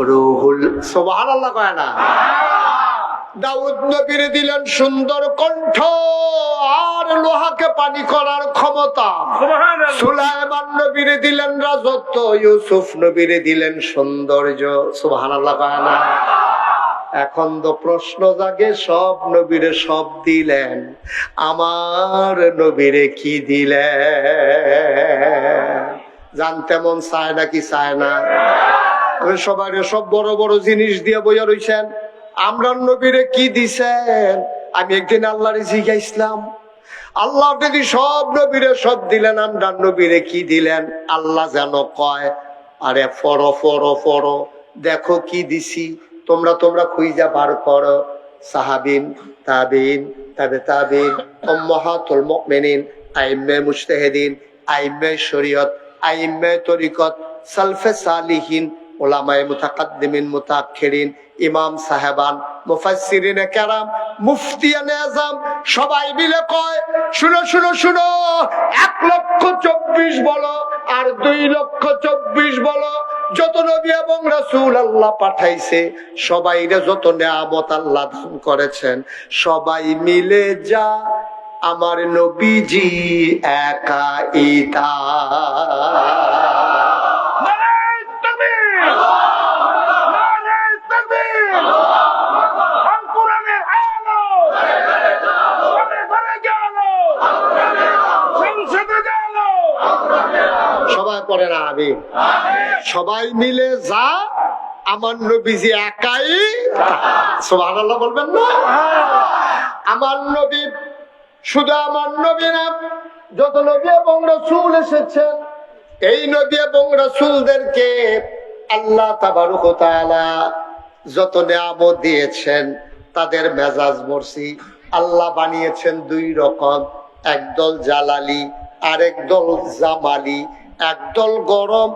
রূহুল, সুবহানাল্লাহ কয় না। দাউদ নবীর দিলেন সুন্দর কণ্ঠ আর লোহাকে পানি করার ক্ষমতা, সুলাইমান নবীর দিলেন রাজত্ব, ইউসুফ নবীর দিলেন সৌন্দর্য, সুবহানাল্লাহ কয় না। এখন তো প্রশ্ন জাগে সব নবীরে সব দিলেন, আমার নবীরে কি দিলেন? জানতে মন চায় নাকি চায় না? সবাই সব বড় বড় জিনিস দিয়ে বইয়া রইছেন, আমরা নবীরে কি দিছেন? আমি একদিন আল্লাহরে জিজ্ঞাসলাম, আল্লাহ যদি সব নবীরে সব দিলেন, আমরা নবীরে কি দিলেন? আল্লাহ যেন কয়, আরে ফরো ফরো ফরো, দেখো কি দিছি, তোমরা তোমরা খুঁজা বার করো। সাহাবিন, তাবিন, তাবে তাবিন, উম্মাহাতুল মুমিনিন, আইম্মে মুজতাহিদিন, আইম্মে শরীয়ত, আইম্মে তরিকত, সালফে সালিহিন, উলামায়ে মুতাকাদ্দিমিন মুতাআখিরিন, ইমাম সাহেবান, মুফাসসিরিনে কেরাম, মুফতিয়ানে আযম, সবাই মিলে কয়, শুনো শুনো শুনো, 1,24,000 বলো আর 2,24,000 বলো, যত নবী এবং রাসূল আল্লাহ পাঠাইছে, সবাইরে যত নিয়ামত আল্লাহ দান করেছেন, সবাই মিলে যা আমার নবীজি একাই তা। সবাই পড়ে না আমিন। সবাই মিলে যা আমার নবীজি একাই, সুবহানাল্লাহ বলবেন না? আমার নবী শুধু আমার নবী না, যত নবী এবং রাসূল এসেছেন, এই নবী এবং রাসূলদেরকে আল্লাহ তাবারক ওয়া তাআলা যত নিয়ামত দিয়েছেন, তাদের মেজাজ মর্সি আল্লাহ বানিয়েছেন 2 রকম, একদল জালালি আরেক দল জামালি, একদল গরম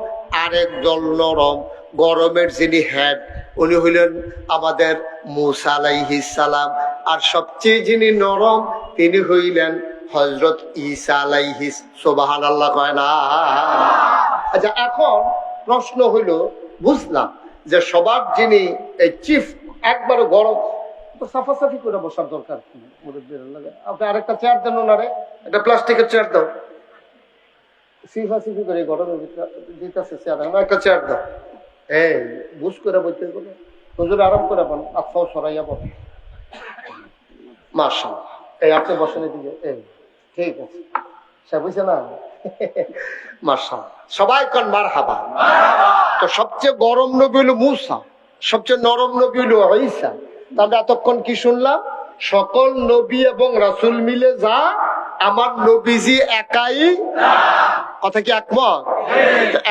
আরেক দল নরম। গরমের যিনি হেড উনি হইলেন আমাদের মূসা আলাইহিস সালাম, আর সবচেয়ে যিনি নরম তিনি হইলেন হযরত ঈসা আলাইহিস, সুবহানাল্লাহ কয় না। আচ্ছা, এখন প্রশ্ন হইল, বুঝলাম যে সবার যিনি এই চিফ একবার গরম, সাফাসাফি করে বসার দরকার কি? আপনি আরেকটা চেয়ার দেন ওনারে, একটা প্লাস্টিকের চেয়ার দাও, সিফাসিফি করে গরমের দিতেছে চেয়ার, একটা চেয়ার দাও, এই বুঝ করে বইতে বলে হুজুর আরাম করে বল, আফাও সরাইয়া বল, মাশাআল্লাহ, এই আপনি বসেন দিকে, এই ঠিক আছে, সে বুঝছে না? মাশাআল্লাহ, সবাই কোন মারহাবা। তো সবচেয়ে গরম নবী হলো মূসা, সবচেয়ে নরম নবী হলো ঈসা। আমরা এতক্ষণ কি শুনলাম? সকল নবী এবং রাসূল মিলে যা আমার নবীজি একাই, কথা কি একমত?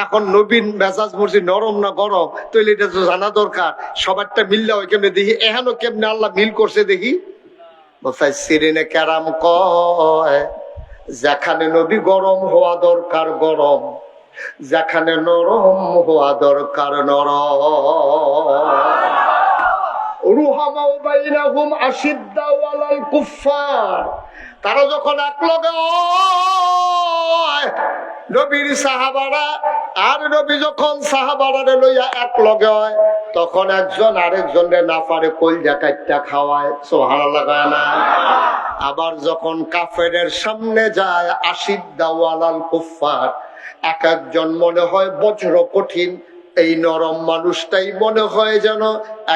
এখন নবীন মেজাজ মর্জি নরম না গরম, তো এটা তো জানা দরকার। সবারটা মিললে ওই কেমনে দেখি, এখানে কেমনে আল্লাহ মিল করছে দেখি। মুফাসসিরিনে কেরাম কয়, যেখানে নবী গরম হওয়া দরকার গরম, যেখানে নরম হওয়া দরকার নরম। রুহামাউ বাইনাহুম আশিদ্দাউ আলাল কুফফার, তারা যখন একলগে নবীর সাহাবারা আর নবী যখন সাহাবারা লইয়া একলগে হয়, তখন একজন আরেকজনের না পারে কলজা কাটটা খাওয়ায়, সুবহানাল্লাহ কয় না। আবার যখন কাফেরের সামনে যায়, আশিদ্দাউ আলাল কুফফার, এক একজন মনে হয় বজ্র কঠিন, এই নরম মানুষটাই মনে হয় যেন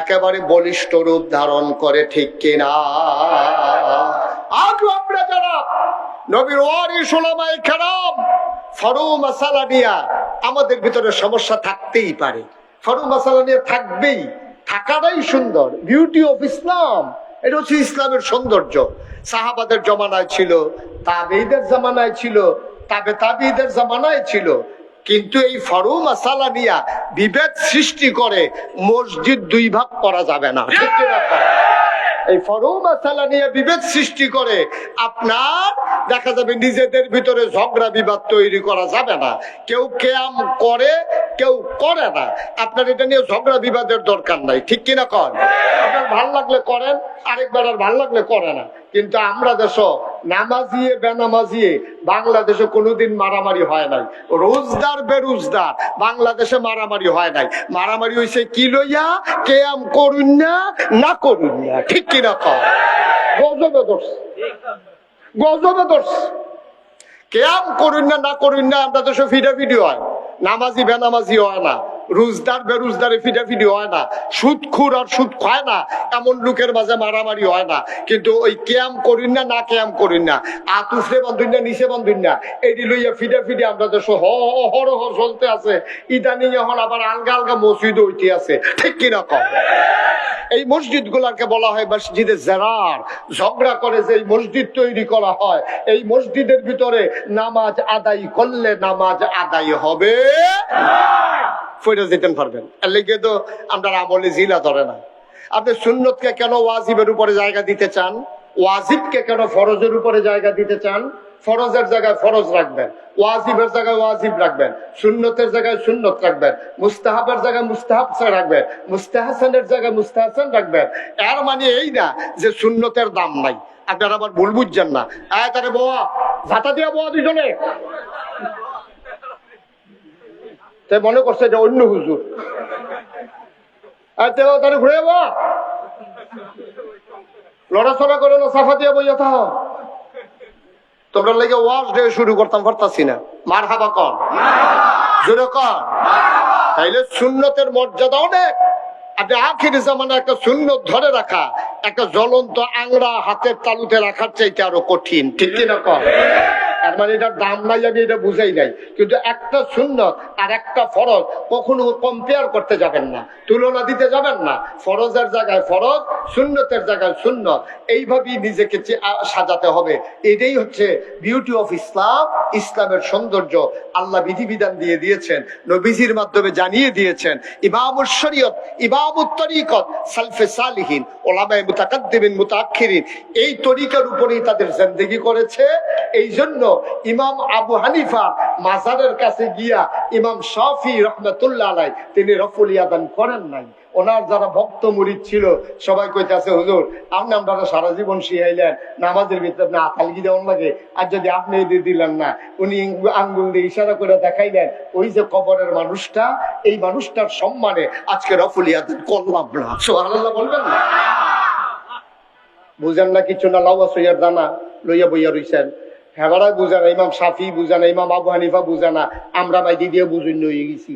একেবারে বলিষ্ঠ রূপ ধারণ করে, ঠিক কিনা? আজ আমরা যারা নবীর ওয়ারিস উলামায়ে কেরাম, ফরু মাসালা নিয়ে আমাদের ভিতরে সমস্যা থাকতেই পারে, ফরু মাসালা নিয়ে থাকবেই, থাকাটাই সুন্দর, বিউটি অফ ইসলাম। এটা হচ্ছে ইসলামের সৌন্দর্য। সাহাবাদের জমানায় ছিল, তাবেঈদের জামানায় ছিল, তাবে তাবেঈদের জামানায় ছিল, কিন্তু এই ফরু মাসালা নিয়া বিভেদ সৃষ্টি করে মসজিদ দুই ভাগ করা যাবে না, ঠিক কিনা? এই ফরু মাসালা নিয়ে বিভেদ সৃষ্টি করে আপনার দেখা যাবে নিজেদের ভিতরে ঝগড়া বিবাদ তৈরি করা যাবে না। কেউ কেয়াম করে, কেউ করে না। আপনার এটা নিয়ে ঝগড়া বিবাদের দরকার নাই, ঠিক কিনা? কর, আপনার ভাল লাগলে করেন, আরেকবার আর ভাল লাগলে করে না। কিন্তু আমরা দেশ নামাজিয়ে বেনামাজিয়ে বাংলাদেশে কোনোদিন মারামারি হয় নাই। রোজদার বেরোজদার বাংলাদেশে মারামারি হয় নাই। মারামারি হয়েছে কি লইয়া? কেয়াম করুন না, না করুন না, ঠিক কিনা? কর, গজবে দোষ, গজবে দোষ। কেয়াম করুন না, না করুন না আমরা দেশে ফিডাফিডি হয়, নামাজি বেনামাজি হয় না, রোজদার বেরোজদারে ফিডাফিডি হয় না, সুদখুর আর সুদ খায় না এমন লোকের মাঝে মারামারি হয় না। কিন্তু ওই কেয়াম করুন না, না কেয়াম করুন না, আতুফে বান্ধুন না, নিচে বান্ধুন না, এটি লইয়া ফিডাফিডি আমরা দেশ হরহ চলতে আছে। ইদানিং এখন আবার আলগা আলগা মসজিদ হইতে আছে, ঠিক কিনা? কম এই মসজিদ গুলাকে বলা হয় মসজিদে জেরার। ঝগড়া করে যে মসজিদ তৈরি করা হয়, এই মসজিদের ভিতরে নামাজ আদায় করলে নামাজ আদায় হবে, ফিরে যেতে পারবেন। এর লেগে তো আমরা আমলে জিলা ধরে না। আপনি সুন্নতকে কেন ওয়াজিবের উপরে জায়গা দিতে চান? ওয়াজিবকে কেন ফরজের উপরে জায়গা দিতে চান? ফরজের জায়গায় ফরজ রাখবেন, ওয়াজিবের জায়গায় ওয়াজিব রাখবেন, সুন্নতের জায়গায় সুন্নত রাখবেন, মুস্তাহাবের জায়গায় মুস্তাহাব রাখবেন, মুস্তাহাসানের জায়গায় মুস্তাহাসান রাখবেন। এর মানে এই না যে সুন্নতের দাম নাই। আপনারা আবার ভুল বুঝছেন না। তারে বোয়া ঝাঁটা দিয়া বোয়া দুজনে, তাই মনে করছে যে অন্য হুজুর। তারে ঘুরে বোয়া, লড়াচড়া করে না, সাফা দিয়া বইয়া থাক। তোমরা লেগে ওয়াজ দিয়ে শুরু করতাম, পারতাছি না। মার হাবা কন, জোরে কন। তাইলে সুন্নতের মর্যাদা অনেক। আপনি আখিরি জামানে একটা সুন্নত ধরে রাখা একটা জ্বলন্ত আংড়া হাতের তালুতে রাখার চাইতে আরো কঠিন, ঠিক কিনা? কন, তার মানে এটার দাম নাই, আমি এটা বুঝাই নাই। কিন্তু একটা সুন্নত আর একটা ফরজ কখনো কম্পেয়ার করতে যাবেন না, তুলনা দিতে যাবেন না। ফরজের জায়গায় ফরজ, সুন্নতের জায়গায় সুন্নত, এইভাবেই নিজেকে সাজাতে হবে। এটাই হচ্ছে বিউটি অফ ইসলাম, ইসলামের সৌন্দর্য। আল্লাহ বিধিবিধান দিয়ে দিয়েছেন, নবীজির মাধ্যমে জানিয়ে দিয়েছেন। ইমামুশ শরীয়ত, ইমামুত তরিকত, সালফে সালিহিন, ওলামায়ে মুতাকাদ্দিমিন, মুতাআখিরিন এই তরিকার উপরেই তাদের জিন্দেগি করেছে। এই জন্য ইমাম আবু হানিফা মাজারের কাছে গিয়া ইমাম শাফি রহমাতুল্লাহ আলাইহি তিনি রফুল ইয়াদান করেন নাই। ওনার যারা ভক্ত মুরিদ ছিল সবাই কইতাছে, হুজুর আপনি আমরা সারা জীবন শিখাইলেন নামাজের ভিতরে আপনি আতালগি দেওয়ান লাগে, আর যদি আপনি এদের দিলেন না, উনি আঙ্গুল দিয়ে ইশারা করে দেখাইলেন ওই যে কবরের মানুষটা, এই মানুষটার সম্মানে আজকে রফুল ইয়াদান করলাম না। সুবহানাল্লাহ বলবেন না? বুঝেন না কিছু না, লাউয়া সইয়ার দানা লইয়া বইয়া রইছেন। হেবারাই বুঝে না, ইমাম শাফি বুঝে না, ইমাম আবু হানিফা বুঝে না, আমরা বাইদি দিয়ে বুঝুন হয়ে গেছি,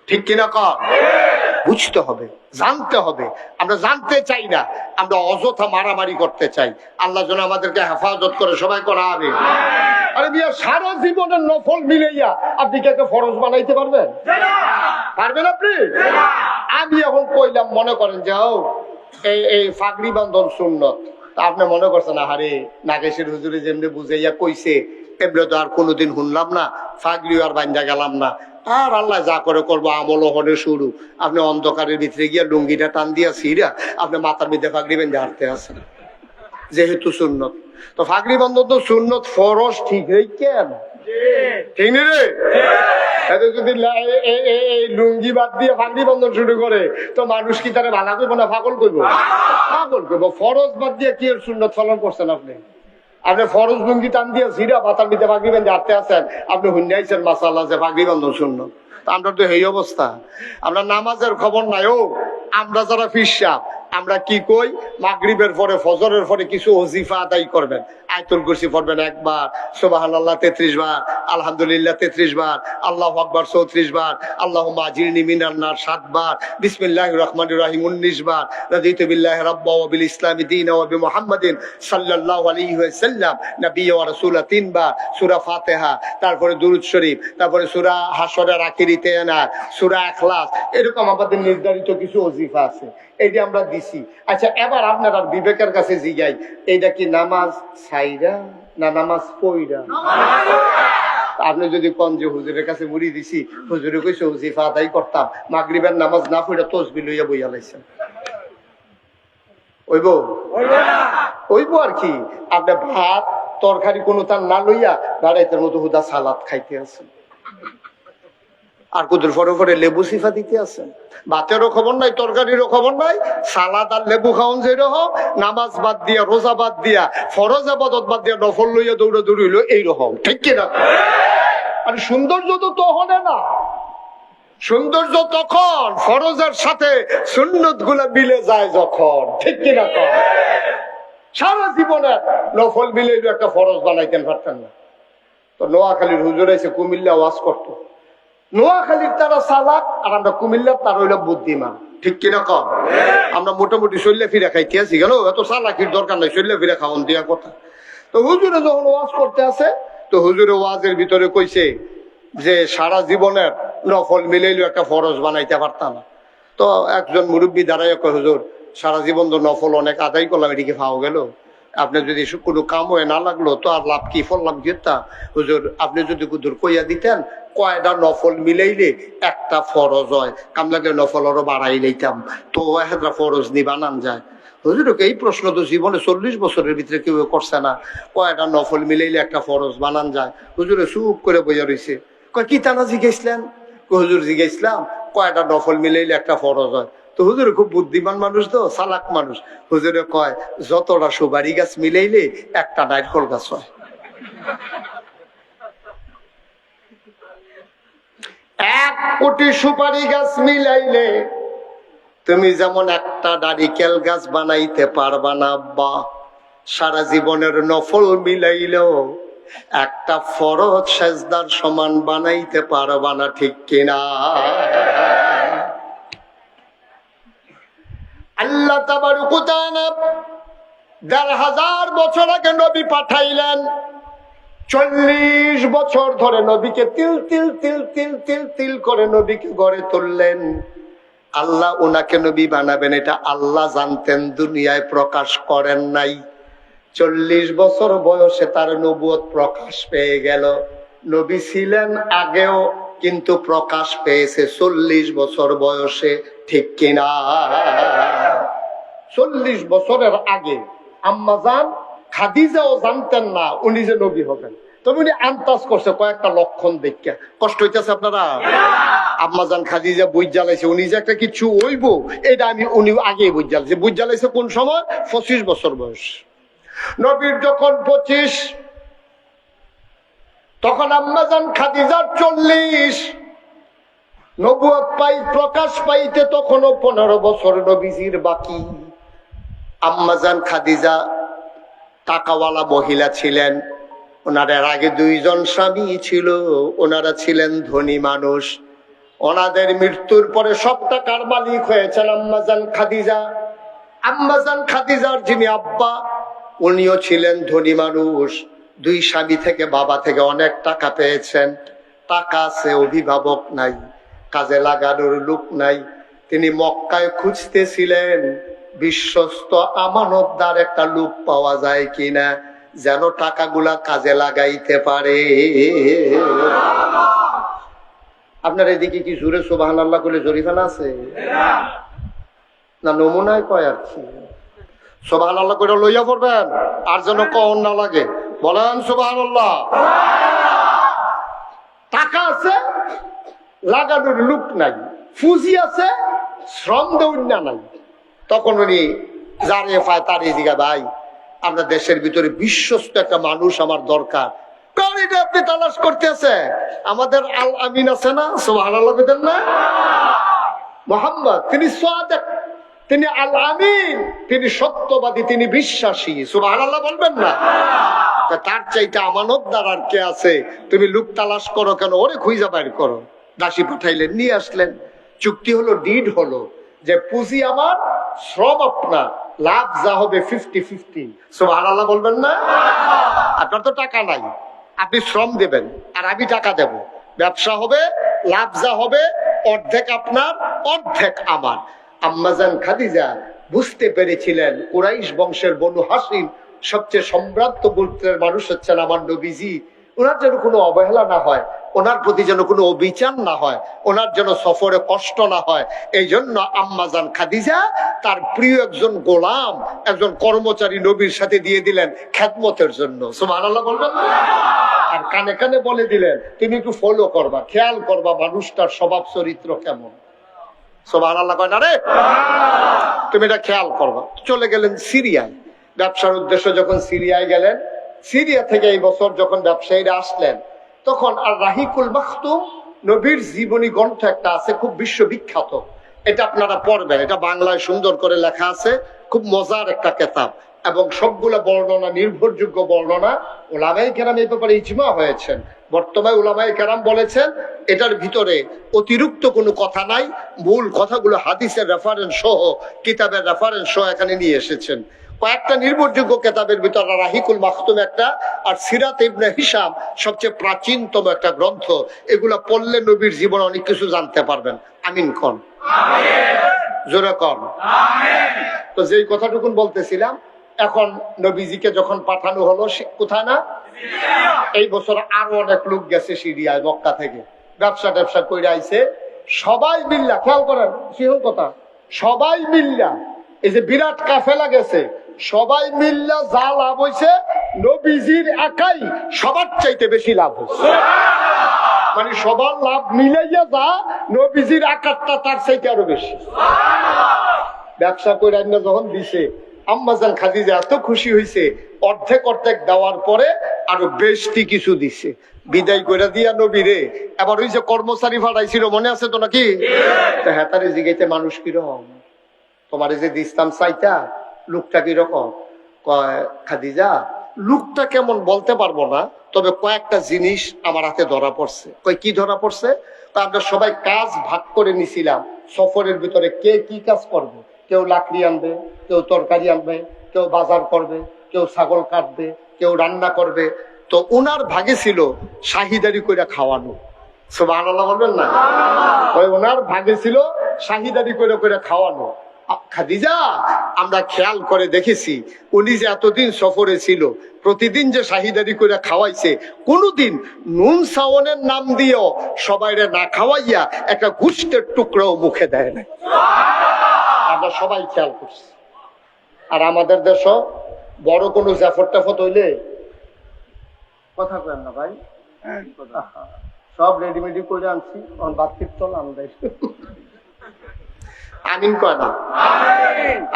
ঠিক কিনা? কর, বুঝতে হবে, জানতে হবে। আমরা জানতে চাই না, আমরা অযথা মারামারি করতে চাই। আল্লাহ যেন আমাদেরকে হেফাজত করে, সবাই করা হবে। আরে বিয়া সারা জীবনের নফল মিলাইয়া আপনি কি একটা ফরজ বানাইতে পারবেন? পারবেন আপনি? আমি এখন কইলাম, মনে করেন যে এই ফাগড়ি বান্ধন সুন্নত, আপনি মনে করছেন আহারে নাগেশের হুজুরে যেমনি বুঝাইয়া কইছে এমনি তো আর কোনোদিন শুনলাম না, ফাগড়ি আর বান্ধা গেলাম না, আর আল্লাহ যা করে করবো, আমল হনে শুরু। আপনি অন্ধকারের ভিতরে গিয়া লুঙ্গিটা টান দিয়া ছিঁড়া আপনি মাথার মধ্যে ফাগড়ি বেঁধে হাঁটতে আসেন, যেহেতু সুন্নত। তো ফাগড়ি বান্ধব তো সুন্নত, ফরজ ঠিক কেন? ঠিক নি রে? যদি লুঙ্গি বাদ দিয়ে ফাগড়ি বন্ধন শুরু করে তো মানুষ কি তারা ভালো করবো না পাগল করবো? পাগল করবো। ফরজ বাদ দিয়ে কি সুন্নত পালন করছেন আপনি? আপনি ফরজ লুঙ্গি টান দিয়ে জিরা মাথার মধ্যে ফাগড়ি বেঁধে হাঁটতে আসেন, আপনি হুন্ডাইছেন মাসাল্লাহ যে ফাগড়ি বন্ধন সুন্নত। আমরা তো এই অবস্থা, আমরা নামাজের খবর নাই। আমরা যারা ফিরসা আমরা কি কই, মাগরিবের পরে ফজরের পরে কিছু ওজিফা আদায় করবেন। আয়াতুল কুরসি পড়বেন একবার, সুবহানাল্লাহ 33 বার, আলহামদুলিল্লাহ 33 বার, আল্লাহু আকবার 34 বার, আল্লাহুম্মা আজিরনি মিনান নার 7 বার, বিসমিল্লাহির রহমানির রহিম 19 বার, রাদিতু বিল্লাহি রাব্বা ওয়া বিল ইসলামি দীনা ওয়া বিমুহাম্মাদিন সাল্লাল্লাহু আলাইহি ওয়াসাল্লাম নবিয়্যা ওয়া রাসূলা 3 বার, সূরা ফাতিহা, তারপরে দুরূদ শরীফ, তারপরে সূরা হাশরের আখিরিতে না সূরা ইখলাস। এরকম আমাদের নির্ধারিত কিছু ওজিফা আছে, এইটা আমরা দিছি। আচ্ছা, এবার আপনার আর বিবেকের কাছে জিগাই, এইটা কি নামাজ ছাইরা না নামাজ পইরা? আপনি যদি কোন যে হুজুরের কাছে মুড়ি দিছি, হুজুরে কইছে ওজিফা আদায় করতাম, মাগরিবের নামাজ না পড়ে তসবিহ লইয়া বইয়া লাইছেন, ওইব ওইব আর কি। আপনি ভাত তরকারি কোনো তার না লইয়া গাড়াইতের মতো হুদা সালাদ খাইতে আছেন, আর কুদুর ফরে ফরে লেবু সিফা দিতে আছেন। ভাতেরও খবর নাই, তরকারিরও খবর নাই, সালাদ আর লেবু খাওয়ান যেরকম, নামাজ বাদ দিয়া, রোজা বাদ দিয়া, ফরজ আবাদত বাদ দিয়া নফল লইয়া দৌড়া দৌড়ি হইলো এইরকম, ঠিক কিনা? আর সৌন্দর্য তো তখন না, সৌন্দর্য তখন ফরজের সাথে সুন্নত গুলা মিলে যায় যখন, ঠিক কিনা? সারা জীবনে নফল মিলে একটা ফরজ বানাইতেন পারতেন না। তো নোয়াখালীর হুজুর এসে কুমিল্লা ওয়াজ করতো, নোয়াখালীর তারা চালাক আর আমরা কুমিল্লার তারা হইল বুদ্ধিমান, ঠিক কিনা? কম আমরা মোটামুটি শৈল্য ফিরে খাইতে আছি, গেল এত চালাকির দরকার নাই, শৈল্য ফিরে খাওয়ান দিয়া কথা। তো হুজুরে যখন ওয়াজ করতে আছে, তো হুজুরে ওয়াজের ভিতরে কইছে যে সারা জীবনের নফল মিলাইলেও একটা ফরজ বানাইতে পারতাম না। তো একজন মুরব্বী দাঁড়াই কয়, হুজুর সারা জীবন তো নফল অনেক আদায় করলাম, এদিকে পাওয়া গেল, আপনি যদি কোনো কাম হয়ে না লাগলো তো আর লাভ কি, ফল লাভ গিয়েতা? হুজুর আপনি যদি কুদুর কইয়া দিতেন কয়টা নফল মিলাইলে একটা ফরজ হয়, কাম লাগলে নফল আরো বাড়াই লইতাম, তো একটা ফরজ নি বানান যায়। হুজুরকে এই প্রশ্ন তো জীবনে 40 বছরের ভিতরে কেউ করছে না, কয়টা নফল মিলাইলে একটা ফরজ বানান যায়। হুজুরে চুপ করে বইয়া রয়েছে, কয় কি টানা জিজ্ঞাসলেন? হুজুর জিজ্ঞাসলাম কয়টা নফল মিলাইলে একটা ফরজ হয়। তো হুজুরে খুব বুদ্ধিমান মানুষ, তো চালাক মানুষ, হুজুরে কয় যতটা সুপারি গাছ মিলাইলে একটা নারকেল গাছ হয়। 1 কোটি সুপারি গাছ মিলাইলে তুমি যেমন একটা নারিকেল গাছ বানাইতে পারবা না, বা সারা জীবনের নফল মিলাইলেও একটা ফরজ সেজদার সমান বানাইতে পারবা না, ঠিক কিনা? আল্লাহ তাবারক ওয়া তাআলা ১,৫০০ বছর আগে নবী পাঠাইলেন, 40 বছর ধরে নবীকে তিল তিল তিল তিল তিল তিল করে নবীকে গড়ে তুললেন। আল্লাহ ওনাকে নবী বানাবেন এটা আল্লাহ জানতেন, দুনিয়ায় প্রকাশ করেন নাই। 40 বছর বয়সে তার নবুয়ত প্রকাশ পেয়ে গেল। নবী ছিলেন আগেও, কিন্তু প্রকাশ পেয়েছে 40 বছর বয়সে, ঠিক কিনা? 40 বছরের আগে আম্মাজান খাদিজাও জানতেন না উনি যে নবী হবেন, তবে উনি আন্দাজ করছে কয়েকটা লক্ষণ দেখে। কষ্ট হইতেছে আপনারা? আম্মাজান খাদিজা বুঝ জ্বালাইছে উনি যে একটা কিছু হইব, এটা উনি আগে বুঝ জ্বালাইছে। বুঝ জ্বালাইছে কোন সময়? 25 বছর বয়স। নবীর যখন 25, তখন আম্মাজান খাদিজার 40। নবুয়ত প্রকাশ পাইতে তখনও 15 বছর নবীজির বাকি। আম্মাজান খাদিজা টাকাওয়ালা মহিলা ছিলেন, ওনাদের আগে 2 জন স্বামী ছিল, ওনারা ছিলেন ধনী মানুষ। ওনাদের মৃত্যুর পরে সব টাকার মালিক হয়েছেন আম্মাজান খাদিজা। আম্মাজান খাদিজার যিনি আব্বা, উনিও ছিলেন ধনী মানুষ। 2 স্বামী থেকে, বাবা থেকে অনেক টাকা পেয়েছেন। টাকা আছে, অভিভাবক নাই, কাজে লাগানোর লোক নাই। তিনি মক্কায় খুঁজতেছিলেন বিশ্বস্ত আমানতদার একটা লোক পাওয়া যায় কিনা, যেন টাকাগুলা কাজে লাগাইতে পারে। আপনার এদিকে কি জোরে সুবহানাল্লাহ বলে জরিমানা আছে না? নমুনায় কয় আর কি। সুবহানাল্লাহ করে লইয়া পড়বেন, আর যেন কন না লাগে। বলেন সুবহানাল্লাহ। টাকা আছে, লাগানোর লোক নাই, ফুজি আছে, শ্রম দৌড়না নাই। তখন উনি যারে পায় তার এদিকে, ভাই আমরা দেশের ভিতরে বিশ্বস্ত একটা মানুষ আমার দরকার। কারণ এটা আপনি তালাশ করতে আছে, আমাদের আল আমিন আছে না? সুবহানাল্লাহ বলেন না? মুহাম্মদ তিনি সাদিক, তিনি আল আমিন, তিনি সত্যবাদী, তিনি বিশ্বাসী। সুবহানাল্লাহ বলবেন না? তার চাইতে আমানতদার আর কে আছে? তুমি লোক তালাশ করো কেন? ওরে খুঁজা বাইর করো। দাসী পাঠাইলেন, নিয়ে আসলেন। চুক্তি হলো, ডিড হলো যে পুঁজি আমার, শ্রম আপনার, লাভ যা হবে 50-50। সুবহানাল্লাহ বলবেন না? আপনার তো টাকা নাই, আপনি শ্রম দেবেন আর আমি টাকা দেব। ব্যবসা হবে, লাভ যা হবে অর্ধেক আপনার, অর্ধেক আমার। আম্মাজান খাদিজা বুঝতে পেরেছিলেন কুরাইশ বংশের বনু হাসিম সবচেয়ে সম্ভ্রান্ত গোত্রের মানুষ হচ্ছেন আমার নবীজি। ওনার যেন কোনো অবহেলা না হয়, ওনার প্রতি যেন কোনো অবিচার না হয়, ওনার যেন সফরে কষ্ট না হয়। এই জন্য আম্মাজান খাদিজা তার প্রিয় একজন গোলাম, একজন কর্মচারী নবীর সাথে দিয়ে দিলেন খেদমতের জন্য। সুবহানাল্লাহ বলবেন না? আর কানে কানে বলে দিলেন তুমি একটু ফলো করবা, খেয়াল করবা মানুষটার স্বভাব চরিত্র কেমন। সুবহানাল্লাহ কয় না রে? তুমি এটা খেয়াল করবা। চলে গেলেন সিরিয়ায় ব্যবসার উদ্দেশ্যে। যখন সিরিয়ায় গেলেন, সিরিয়া থেকে এই বছর যখন ব্যবসায়ীরা আসলেন, তখন আর রাহিকুল মাখতুম নবীর জীবনী গ্রন্থ একটা আছে, খুব বিশ্ববিখ্যাত। এটা আপনারা পড়বেন, এটা বাংলায় সুন্দর করে লেখা আছে, খুব মজার একটা কেতাব, এবং সবগুলো বর্ণনা নির্ভরযোগ্য বর্ণনা। উলামায়ে কেরাম এই ব্যাপারে ইজমা হয়েছেন। বর্তমানে উলামায়ে কেরাম বলেছেন এটার ভিতরে অতিরিক্ত কোনো কথা নাই, মূল কথাগুলো হাদিসের রেফারেন্স সহ, কিতাবের রেফারেন্স সহ এখানে নিয়ে এসেছেন। কয়েকটা নির্ভরযোগ্য কেতাবের ভিতরে রাহিকুল মাখতুম একটা, আর সিরাত ইবনে হিশাম সবচেয়ে প্রাচীনতম একটা গ্রন্থ। এগুলা পড়লে নবীর জীবন অনেক কিছু জানতে পারবেন। আমিন কোন? জোরে কন। তো যেই কথাটুকুন বলতেছিলাম, এখন নবীজিকে যখন পাঠানো হলো কোথায় না, এই বছর আরো অনেক লোক গেছে সিরিয়ায়, মক্কা থেকে ব্যবসা ট্যাবসা করে আইছে। সবাই মিল্লা, খেয়াল করেন সিহল কথা, সবাই মিল্লা, এই যে বিরাট কাফেলা গেছে, সবাই মিল্লা যা লাভ হয়েছে নবীজির একাই সবার চাইতে বেশি লাভ হয়েছে। মানে সবার লাভ মিলাইয়া যা, নবীজির আকারটা তার চাইতে আরো বেশি। ব্যবসা করে যখন দিছে, আম্মাজান খাদিজা এত খুশি হয়েছে, অর্ধেক অর্ধেক দেওয়ার পরে আরো বেশি কিছু দিছে। বিদায় করে দিয়া নবীরে এবার ওই যে কর্মচারী ভাড়াইছিল, মনে আছে তো নাকি? হ্যাঁ, তারে জিগাইতে মানুষ কিরকম, তোমার যে দিস্তাম চাইতা লোকটা কিরকম? কয় খাদিজা লোকটা কেমন বলতে পারবো না, তবে কয়েকটা জিনিস আমার হাতে ধরা পড়ছে। কয় কি ধরা পড়ছে? তা আমরা সবাই কাজ ভাগ করে নিছিলাম, সফরের ভিতরে কে কি কাজ করবে। কেউ লাকড়ি আনবে, কেউ তরকারি আনবে, কেউ বাজার করবে, কেউ ছাগল কাটবে, কেউ রান্না করবে। তো ওনার ভাগে ছিল শাহিদারি করে খাওয়ানো। সুবহানাল্লাহ বলবেন না? ওনার ভাগে ছিল শাহিদারি করে করে খাওয়ানো। খাদিজা আমরা খেয়াল করে দেখেছি, উনি যে এতদিন সফরে ছিল, প্রতিদিন যে শাহিদারি করে খাওয়াইছে, কোনদিন নুন সাওনের নাম দিয়েও সবাইরে না খাওয়াইয়া একটা গুষ্টের টুকরাও মুখে দেয় না। আমরা সবাই খেয়াল করছি। আর আমাদের দেশ বড় কোনো জাফর টাফত হইলে কথা কেন না ভাই, সব রেডিমেডি করে আনছি, বাতির চল আমরা আমিন কয় না?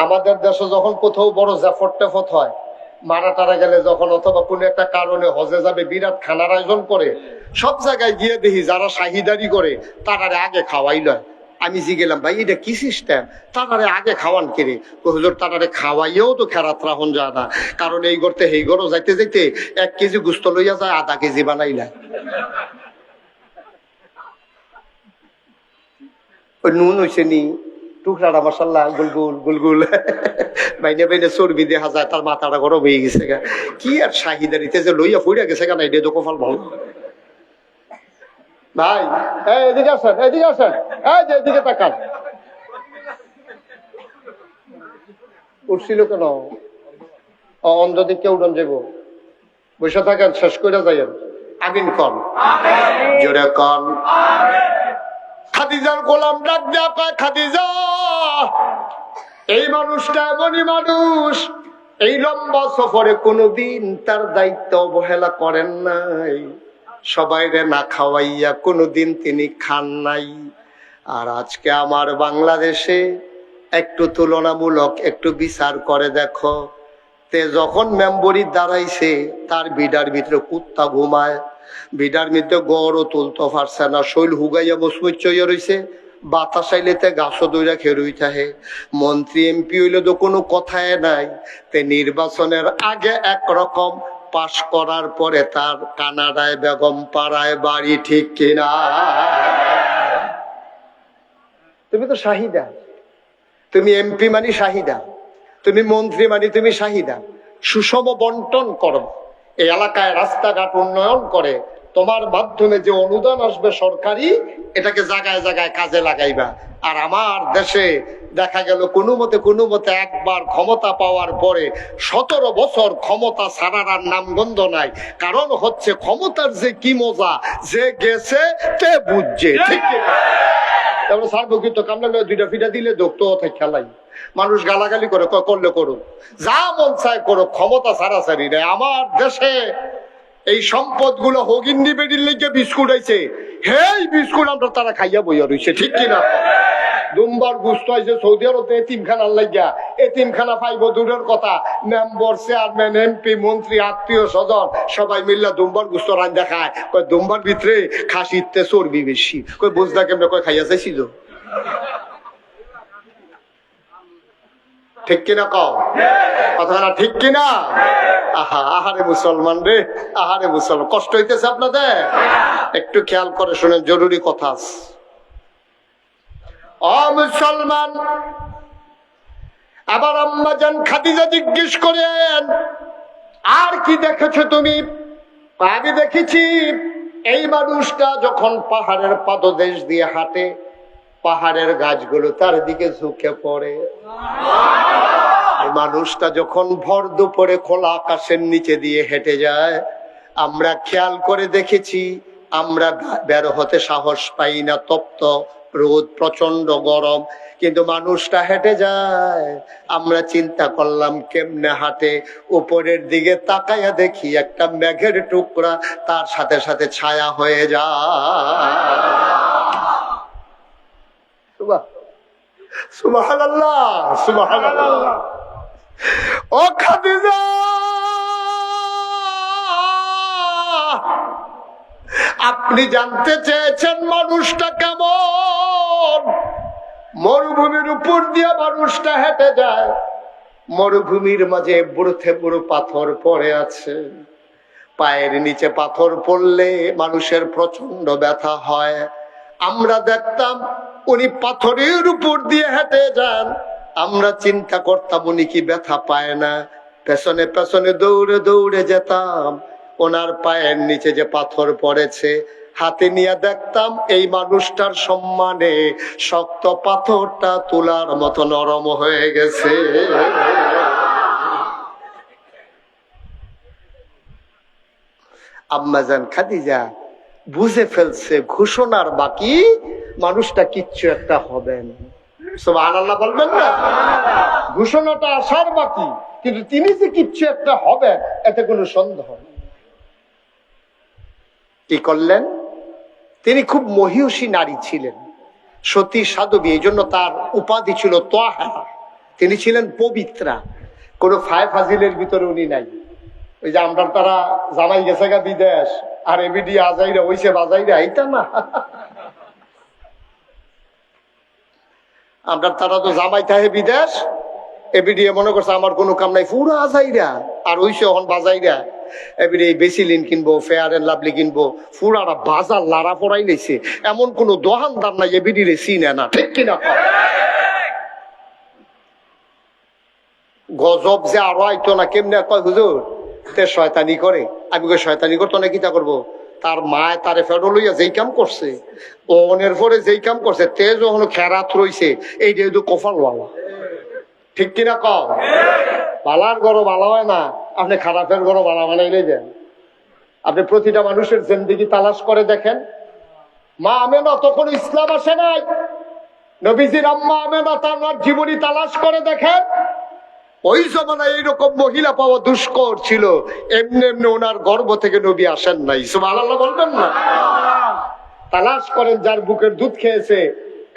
আমাদের দেশে যখন কোথাও বড় জাফর টাফত হয়, মারা টারা গেলে যখন, অথবা কোন একটা কারণে হজে যাবে, বিরাট খানার আয়োজন করে, সব জায়গায় গিয়ে দেখি যারা শাহিদারি করে তারারে আগে খাওয়াই লয়। আমি জিগেলাম ভাই এটা কি সিস্টেম, তারারে আগে খাওয়ান কেড়ে? হুজুর তারারে খাওয়াইয়েও তো খেরাত রাখুন যায় না, কারণ এই করতে এই গরো যাইতে যাইতে 1 কেজি গুস্ত লইয়া যায়, আধা কেজি বানাইলা। ওই নুন হইছে নি টুকরাটা মাশাআল্লাহ গুলগুল গুলগুল, বাইনে বাইনে চর্বি দেখা যায়, তার মাথাটা গরম হয়ে গেছে। কি আর শাহিদারিতে যে লইয়া ফুড়িয়া গেছে কেন, এটা তো কপাল ভালো। ভাই এদিকে আসেন, এদিকে আসেন, এই যে এদিকে তাকান। উঠছিল কেন? অন্ধ দিকে উড়ন যাব, বসে থাকেন, শেষ করে যাইয়েন। আমিন কন, জোরে কন। খাদিজার গোলাম ডাক দেয়া কয়, খাদিজা এই মানুষটা এমনই মানুষ, এই লম্বা সফরে কোনোদিন তার দায়িত্ব অবহেলা করেন নাই, সবাইরে না খাওয়াইয়া কোনোদিন তিনি খান নাই। আর আজকে আমার বাংলাদেশে একটু তুলনামূলক একটু বিচার করে দেখো, তে যখন মেম্বরি দাঁড়াইছে তার বিডার ভিতরে কুত্তা ঘুমায়, বিডার মধ্যে গড়ও তুলতে পারছে না, শৈল হুগাইয়া মসমুচ চইয়া রয়েছে, বাতাস আইলেতে গাছও দইরা খেরুই থাকে। মন্ত্রী এমপি হইলে তো কোনো কথাই নাই, তে নির্বাচনের আগে একরকম, পাশ করার পরে তার কানাডায় বেগম পাড়ায় বাড়ি, ঠিক কিনা? তুমি তো শাহিদা, তুমি এমপি মানি শাহিদা, তুমি মন্ত্রী মানি তুমি শাহিদা। সুষম বন্টন করো, এই এলাকায় রাস্তাঘাট উন্নয়ন করে, তোমার মাধ্যমে যে অনুদান আসবে সরকারি, এটাকে জায়গায় জায়গায় কাজে লাগাইবা। আর আমার দেশে দেখা গেল কোনো মতে একবার ক্ষমতা পাওয়ার পরে 17 বছর ক্ষমতা ছাড়ার আর নামগন্ধ নাই। কারণ হচ্ছে ক্ষমতার যে কি মজা, যে গেছে তে বুঝছে। ঠিক তারপরে সার্বক্ষিত কামলা 2টা ফিটা দিলে দোক্ত খেলাই মানুষ গালাগালি করে, করলে করুক, যা মন চায় করো, ক্ষমতা ছাড়াছাড়ি নেই। আমার দেশে এই সম্পদ গুলো হগিন্দি বেডির লেগে বিস্কুট আইছে, হেই বিস্কুট আমরা তারা খাইয়া বইয়া রইছে। ঠিক কিনা? দুম্বার গুস্ত হয়েছে সৌদি আরবে এতিমখানার লাগিয়া, এতিমখানা পাইব দূরের কথা, মেম্বার চেয়ারম্যান এমপি মন্ত্রী আত্মীয় স্বজন সবাই মিল্লা দুম্বার গুস্ত রান্না খায়। কয় দুম্বার ভিতরে খাসিতে চর্বি বেশি। কই বুঝলা কেমনে? কয় খাইয়া চাইছিল। ঠিক কিনা কও? কথা না ঠিক কিনা? আহা, আহারে মুসলমান রে, আহারে মুসলমান, কষ্ট হইতেছে আপনাদের? একটু খেয়াল করে শুনেন, জরুরি কথা আছে। ও মুসলমান, আবার আম্মা জান খাদিজা জিজ্ঞেস করেন, আর কি দেখেছো তুমি? আমি দেখেছি এই মানুষটা যখন পাহাড়ের পাদদেশ দিয়ে হাঁটে, পাহাড়ের গাছগুলো তার দিকে ঝুঁকে পড়ে। মানুষটা যখন ভর দুপুরে খোলা আকাশের নিচে দিয়ে হেঁটে যায়, আমরা খেয়াল করে দেখেছি, আমরা বের হতে সাহস পাই না, তপ্ত রোদ, প্রচন্ড গরম, কিন্তু মানুষটা হেঁটে যায়। আমরা চিন্তা করলাম কেমনে হাঁটে, উপরের দিকে তাকাইয়া দেখি একটা মেঘের টুকরা তার সাথে সাথে ছায়া হয়ে যায়। সুবহানাল্লাহ, সুবহানাল্লাহ। ও খাদিজা, আপনি জানতে চেয়েছেন মানুষটা কেমন? মরুভূমির উপর দিয়ে মানুষটা হেঁটে যায়, মরুভূমির মাঝে বুড়োতে বুড়ো পাথর পড়ে আছে। পায়ের নিচে পাথর পড়লে মানুষের প্রচন্ড ব্যথা হয়। আমরা দেখতাম উনি পাথরের উপর দিয়ে হেঁটে যান, আমরা চিন্তা করতাম উনি কি ব্যথা পায় না। পেছনে পেছনে দৌড়ে দৌড়ে যেতাম, ওনার পায়ের নিচে যে পাথর পড়েছে হাতে নিয়ে দেখতাম এই মানুষটার সম্মানে শক্ত পাথরটা তুলার মতো নরম হয়ে গেছে। আম্মাজান খাদিজা বুঝে ফেলছে ঘোষণার বাকি মানুষটা কিচ্ছু একটা হবেন। সুবহানাল্লাহ বলবেন না? ঘোষণাটা আসার বাকি, কিন্তু তিনি যে কিচ্ছু একটা হবেন এতে কোনো সন্দেহ নেই। কি করলেন? তিনি খুব মহিষী নারী ছিলেন, সতী সাধবী, এই জন্য তার উপাধি ছিল তাহারা। তিনি ছিলেন পবিত্রা, কোনো ফায় ফাজিলের ভিতরে উনি নাই। ওই যে আমরা তারা জামাই গেছে গা বিদেশ আর এবিডি আজাইরা হইছে বাজাইরা, এইটা না। আমরা তারা তো জামাই থাকে বিদেশ, এবিডি মনে করছে আমার কোনো কাম নাই, পুরো আজাইরা আর হইছে এখন বাজাইরা। এবিডি বেসিলিন কিনবো, ফেয়ার এন্ড লাভলি কিনবো, পুরাটা বাজার লাড়া পড়াই লেছে। এমন কোন দোকানদার নাই এবিডি রে চিনে না। ঠিক কিনা? গজব যে আরো আইতো না। কেমনে? কয় হুজুর তে শয়তানি করে। আমি কই শয়তানি করতো না, কিতা করবো? তার মায় তারে ফেরো লইয়া যেই কাম করছে, ওনের পরে যেই কাম করছে, তে যখন খেরাত রইছে, এই যেহেতু কপালওয়ালা। ঠিক কিনা কম? পালার গরো ভালো হয় না, আপনি খারাপের গরো ভালো বানাইলে দেন। আপনি প্রতিটা মানুষের জিন্দেগি তালাশ করে দেখেন। মা আমেনা তখন ইসলাম আসে নাই, নবীজির আম্মা আমেনা তার জীবনী তালাশ করে দেখেন। ওই জমানায় এইরকম মহিলা পাওয়া দুষ্কর ছিল। এমনি এমনি ওনার গর্ভ থেকে নবী আসেন নাই। সুবহানাল্লাহ বলবেন না? তালাশ করেন, যার বুকের দুধ খেয়েছে,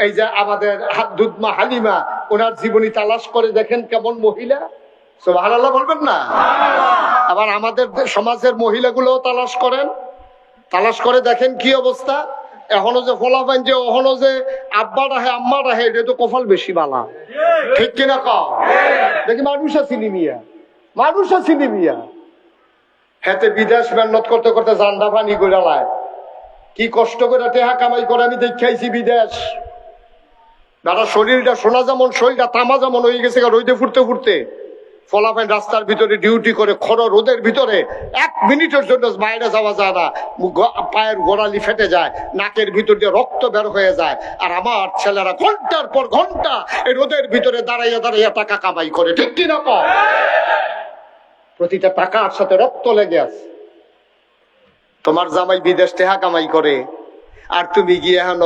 এই যে আমাদের দুধ মা হালিমা, ওনার জীবনী তালাশ করে দেখেন কেমন মহিলা। সুবহানাল্লাহ বলবেন না? আবার আমাদের সমাজের মহিলাগুলো তালাশ করেন, তালাশ করে দেখেন কি অবস্থা। এখনো যে ফলাফান যে এখনো যে আব্বা রাহে আম্মা রাহে, এটা তো কপাল বেশি বালা। ঠিক কিনা কও? দেখি মানুষ আছিলি মিয়া, মানুষ আছিলি মিয়া, হেতে বিদেশ মেহনত করতে করতে জান্ডা পানি করে লায়, কি কষ্ট করে টেহা কামাই করে আমি দেখাইছি বিদেশ। দাদা শরীরটা সোনা যেমন, শরীরটা তামা যেমন হয়ে গেছে রইতে ফুটতে ফুটতে। ফলাফল রাস্তার ভিতরে ডিউটি করে খর রোদের ভিতরে 1 মিনিটের জন্য বাইরে যাওয়া যায় না, পায়ের গোড়ালি ফেটে যায়, নাকের ভিতর দিয়ে রক্ত বের হয়ে যায়। আর আমার ছেলেরা ঘন্টার পর ঘন্টা এই রোদের ভিতরে দাঁড়াইয়া দাঁড়াইয়া টাকা কামাই করে, ঠিক কিনা? প্রতিটা টাকার সাথে রক্ত লেগে আছে। তোমার জামাই বিদেশ টেহা কামাই করে, আর তুমি গিয়ে হেন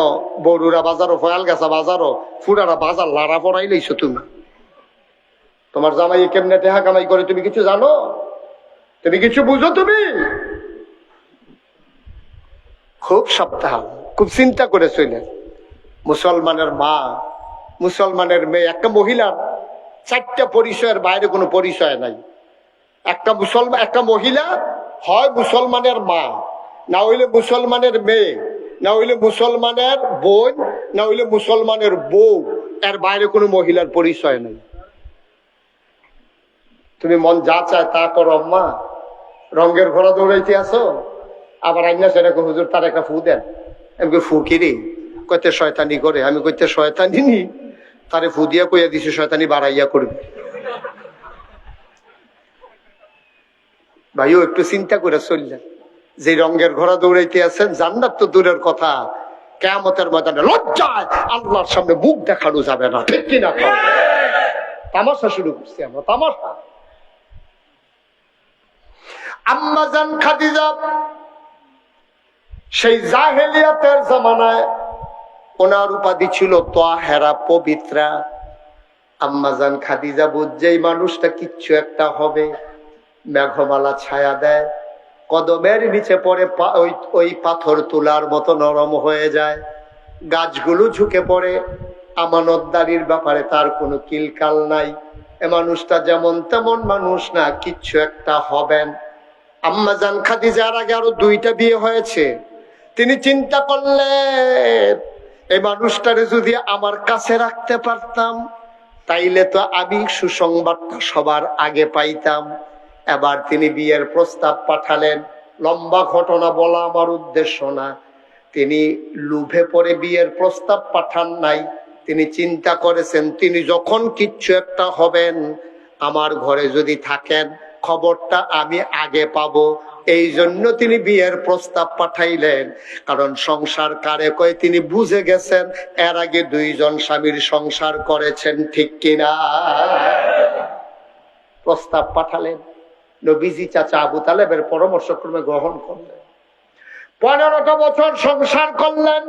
বড়ুরা বাজারও, ফয়াল গাছা বাজারও, ফুরারা বাজার লাড়া পড়াই লইছো তুমি। তোমার জামাই কেমনে টেহা কামাই করে তুমি কিছু জানো? তুমি কিছু বুঝো? তুমি খুব সাবধান, খুব চিন্তা করে চলেন। মুসলমানের মা, মুসলমানের মেয়ে, একটা মহিলার 4টা পরিচয়ের বাইরে কোনো পরিচয় নাই। একটা মহিলা হয় মুসলমানের মা, না হইলে মুসলমানের মেয়ে, না হইলে মুসলমানের বোন, না হইলে মুসলমানের বউ। এর বাইরে কোনো মহিলার পরিচয় নেই। তুমি মন যা চায় তা করো আম্মা। রঙের ঘোড়া দৌড়াইতে আসো, আবার আইনা সেটাকে হুজুর তার একটা ফু দেন। আমি ফু কিরি কইতে শয়তানি করে। আমি কইতে শয়তানি নি, তারে ফু দিয়া কইয়া দিছি শয়তানি বাড়াইয়া করবে। ভাইও একটু চিন্তা করে চললেন, যে রঙের ঘোড়া দৌড়াইতে আছেন, জান্নাত তো দূরের কথা, কিয়ামতের ময়দানে লজ্জায় আল্লাহর সামনে মুখ দেখানো যাবে না, ঠিক কিনা? তামাশা শুরু করছি আমরা, তামাশা। আম্মা জান খাদিজা সেই জাহেলিয়াতের জামানায় ওনার উপাধি ছিল তাহেরা, পবিত্রা। আম্মা জান খাদিজা বুঝছেই মানুষটা কিচ্ছু একটা হবে। মেঘমালা ছায়া দেয়, কদমের নিচে পড়ে ওই পাথর তুলার মতো নরম হয়ে যায়, গাছগুলো ঝুঁকে পড়ে। আমানতদারির ব্যাপারে তার কোনো কিলকাল নাই। এ মানুষটা যেমন তেমন মানুষ না, কিচ্ছু একটা হবেন। আম্মা জান খাদিজার আগে আরো 2টা বিয়ে হয়েছে। তিনি চিন্তা করলেন, এই মানুষটারে যদি আমার কাছে রাখতে পারতাম, তাইলে তো আমি সুসংবাদটা সবার আগে পাইতাম। এবার তিনি বিয়ের প্রস্তাব পাঠালেন। লম্বা ঘটনা বলা আমার উদ্দেশ্য না। তিনি লোভে পড়ে বিয়ের প্রস্তাব পাঠান নাই। তিনি চিন্তা করেছেন, তিনি যখন কিচ্ছু একটা হবেন, আমার ঘরে যদি থাকেন, খবরটা আমি আগে পাবো। এই জন্য তিনি বিয়ের প্রস্তাব পাঠাইলেন। কারণ সংসার কারে কয় তিনি বুঝে গেছেন, এর আগে 2 জন স্বামীর সংসার করেছেন, ঠিক কিনা? প্রস্তাব পাঠালেন। নবীজি চাচা আবু তালেবের পরামর্শক্রমে গ্রহণ করলেন। 15টা বছর সংসার করলেন।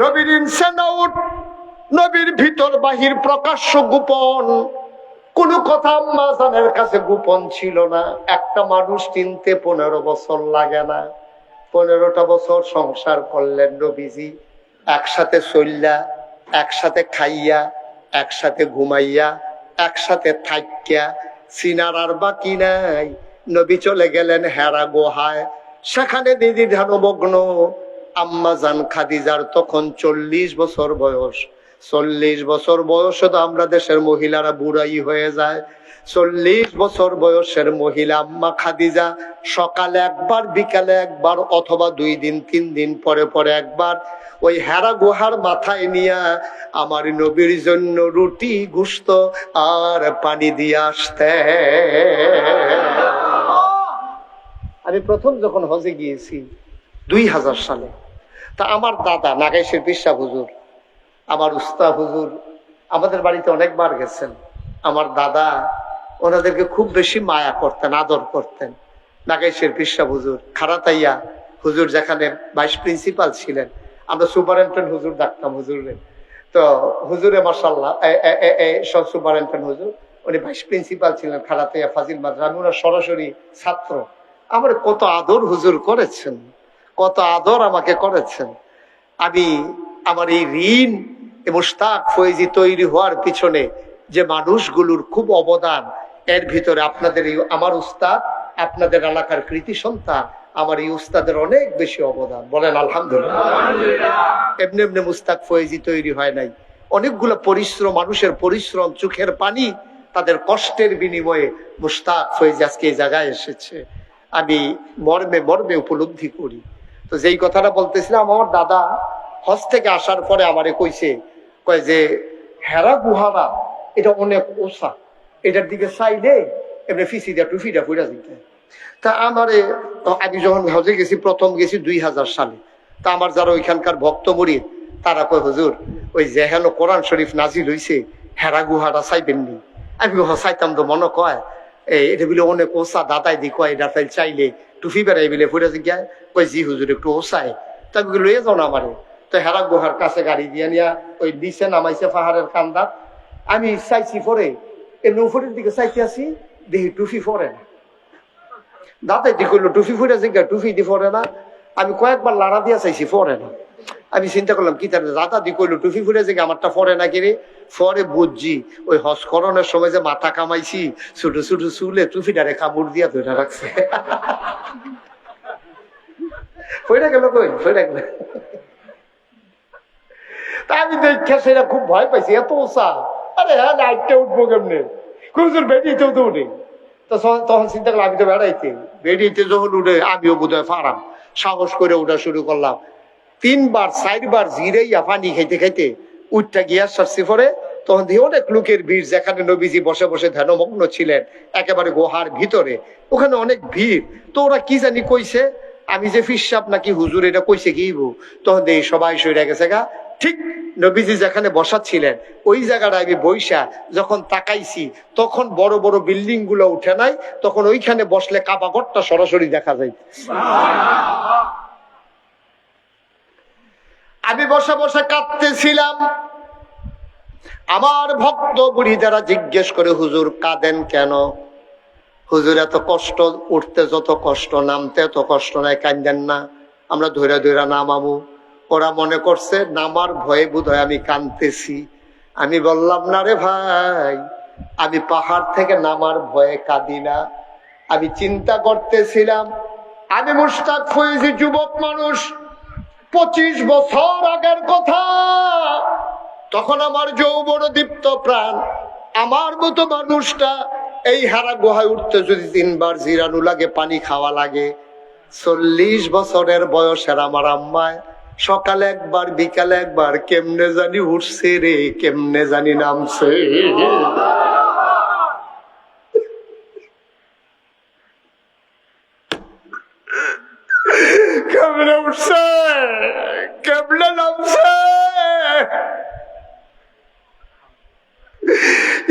নবীর ইনসানাউট, নবীর ভিতর বাহির প্রকাশ্য গোপন, কোন কথা আম্মা জানের কাছে গোপন ছিল না। একটা মানুষ চিনতে 15 বছর লাগে না। 15টা বছর সংসার করলেন নবীজি। একসাথে চললা, একসাথে খাইয়া, একসাথে ঘুমাইয়া, একসাথে থাকিয়া, সিনার আর বাকি নাই। নবী চলে গেলেন হেরা গুহায়, সেখানে দিদি ধ্যানমগ্ন। আম্মা জান খাদিজার তখন 40 বছর বয়স। 40 বছর বয়সে তো আমরা দেশের মহিলারা বুড়াই হয়ে যায়। 40 বছর বয়সের মহিলা আম্মা খাদিজা সকালে একবার, বিকালে একবার, অথবা 2 দিন 3 দিন পরে পরে একবার ওই হেরা গুহার মাথায় নিয়া আমার নবীর জন্য রুটি, গোশত আর পানি দিয়ে আসতে। আমি প্রথম যখন হজে গিয়েছি 2000 সালে, তা আমার দাদা নাগাইশের পিসা হুজুর, আমার উস্তাদ হুজুর আমাদের বাড়িতে অনেকবার গেছেন। আমার দাদা ওনাদেরকে খুব বেশি মায়া করতেন, আদর করতেন। নাগাইশের পিসা হুজুর, খারাতাইয়া হুজুর যেখানে ভাইস প্রিন্সিপাল ছিলেন, আমরা সুপারিনটেন্ডেন্ট হুজুর ডাকতাম হুজুরে। তো হুজুরে মাশাআল্লাহ সব সুপারিনটেন্ডেন্ট হুজুর, উনি ভাইস প্রিন্সিপাল ছিলেন খারাতাইয়া ফাজিল মাদ্রাসা। আমি ওনার সরাসরি ছাত্র। আমার কত আদর হুজুর করেছেন, কত আদর আমাকে করেছেন। আমি আমার এই ঋণ মুশতাক ফয়েজি তৈরি হওয়ার পিছনে যে মানুষগুলোর খুব অবদান, এর ভিতরে আপনাদের এই আমার উস্তাদ, আপনাদের এলাকার কৃতি সন্তান, আমার এই উস্তাদের অনেক বেশি অবদান। বলেন আলহামদুলিল্লাহ। এমনি এমনি মুস্তাক ফয়েজি তৈরি হয় নাই। অনেকগুলো পরিশ্রম, মানুষের পরিশ্রম, চোখের পানি, তাদের কষ্টের বিনিময়ে মুস্তাক ফয়েজি আজকে এই জায়গায় এসেছে। আমি মর্মে মর্মে উপলব্ধি করি। তো যেই কথাটা বলতেছিলাম, আমার দাদা হজ থেকে আসার পরে আমারে কইছে, কয় যে হেরা গুহারা এটা অনেক ওসা, এটার দিকে চাইলে এমনি ফিসি দিয়া টুফিটা ফুটা দিতে। তা আমারে আমি যখন হজে গেছি, প্রথম গেছি 2000 সালে, তা আমার যারা ওইখানকার ভক্ত মুরিদ তারা কয় হুজুর ওই যে হেন কোরআন শরীফ নাজিল হইছে হেরা গুহাটা চাইবেননি? আমি চাইতাম তো, মনে কয় এটা বলে অনেক ওসা দাদাই দি কয় এটা তাই চাইলে টুফি বেড়াই বলে ফুটে গিয়া কই জি হুজুর একটু ওসাই, তা আমি লইয়ে যাও না আমারে। তো হেরা গুহার কাছে গাড়ি দিয়ে নিয়া ওই নিচে নামাইছে পাহাড়ের কান্দা। আমি চাইছি পরে এমনি উপরের দিকে চাইতে আসি, দেখি টুফি পরে না। দাদাই দি কইলো টুফি ফুটে জিজ্ঞা, টুফি দি পরে না। আমি কয়েকবার লাড়া দিয়া চাইছি, পরে না। আমি চিন্তা করলাম কি তার দাদা দি কইলো টুফি ফুটে যে আমারটা পরে না কিরে। পরে বুঝছি ওই হজকরণের সময় যে মাথা কামাইছি, ছোট ছোট চুলে টুফিটারে কামড় দিয়া ধরে রাখছে। ফইরা গেল কই, ফইরা গেল। তা আমি দেখা সেটা খুব ভয় পাইছি, এত ওসা। আরে হ্যাঁ লাইটটা উঠবো কেমনে, খুব বেরিয়েতেও তো উঠে। তখন চিন্তা করলাম আমি তো বেড়াইতে, বেরিয়েতে যখন উঠে আমিও বোধহয় ফারাম, সাহস করে উঠা শুরু করলাম। 3বার 4বার জিরাইয়া পানি খাইতে খাইতে উঠটা গিয়া সারছি। পরে তখন দিয়ে অনেক লোকের ভিড়, যেখানে নবীজি বসে বসে ধ্যানমগ্ন ছিলেন একেবারে গুহার ভিতরে, ওখানে অনেক ভিড়। তো ওরা কি জানি কইছে, আমি যে ফিসাব নাকি হুজুর এটা কইছে কি, তখন দিয়ে সবাই সইরা গেছে গা। ঠিক নবীজি যেখানে বসাচ্ছিলেন ওই জায়গাটা আমি বইসা যখন তাকাইছি, তখন বড় বড় বিল্ডিং গুলো উঠে নাই, তখন ওইখানে বসলে কাবাগরটা সরাসরি দেখা যায়। আমি বসে বসে কাঁদতেছিলাম। আমার ভক্ত বুড়ি দ্বারা জিজ্ঞেস করে হুজুর কাঁদেন কেন? হুজুর এত কষ্ট, উঠতে যত কষ্ট নামতে এত কষ্ট নাই, কাঁদেন না, আমরা ধৈরা ধৈরা নামামু। ওরা মনে করছে নামার ভয়ে বোধহয় আমি কাঁদতেছি। আমি বললাম না রে ভাই, আমি পাহাড় থেকে নামার ভয়ে কাঁদি না। আমি চিন্তা করতেছিলাম, আমি মুশতাক হয়েছি, যুবক মানুষ, 25 বছর আগের কথা। তখন আমার যৌবন দীপ্ত প্রাণ, আমার মতো মানুষটা এই হারা গুহায় উঠতে যদি 3বার জিরানো লাগে, পানি খাওয়া লাগে। 40 বছরের বয়সের আমার আম্মায় সকালে একবার বিকালে একবার কেমনে জানি উঠছে রে, কেমনে জানি নামছে। কেমনে উঠছে, কেমনে নামছে।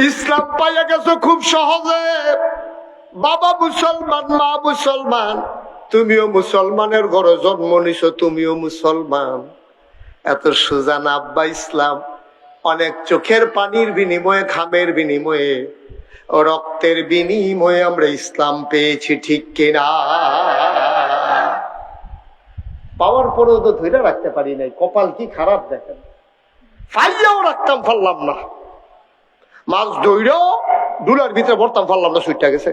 ইসলাম পাইয়া গেছো খুব সহজে, বাবা মুসলমান মা মুসলমান, তুমিও মুসলমানের ঘরে জন্ম নিছো, তুমিও মুসলমান। এত সোজা না আব্বা ইসলাম। অনেক চোখের পানির বিনিময়ে, ঘামের বিনিময়ে, রক্তের বিনিময়ে আমরা ইসলাম পেয়েছি, ঠিক কিনা? পাওয়ার পরেও তো ধরে রাখতে পারি নাই, কপাল কি খারাপ দেখেন। ফাইয়াও রাখতাম পারলাম না, মাছ ধৈরেও ডুলার ভিতরে ভরতাম পারলাম না, সুইটটা গেছে।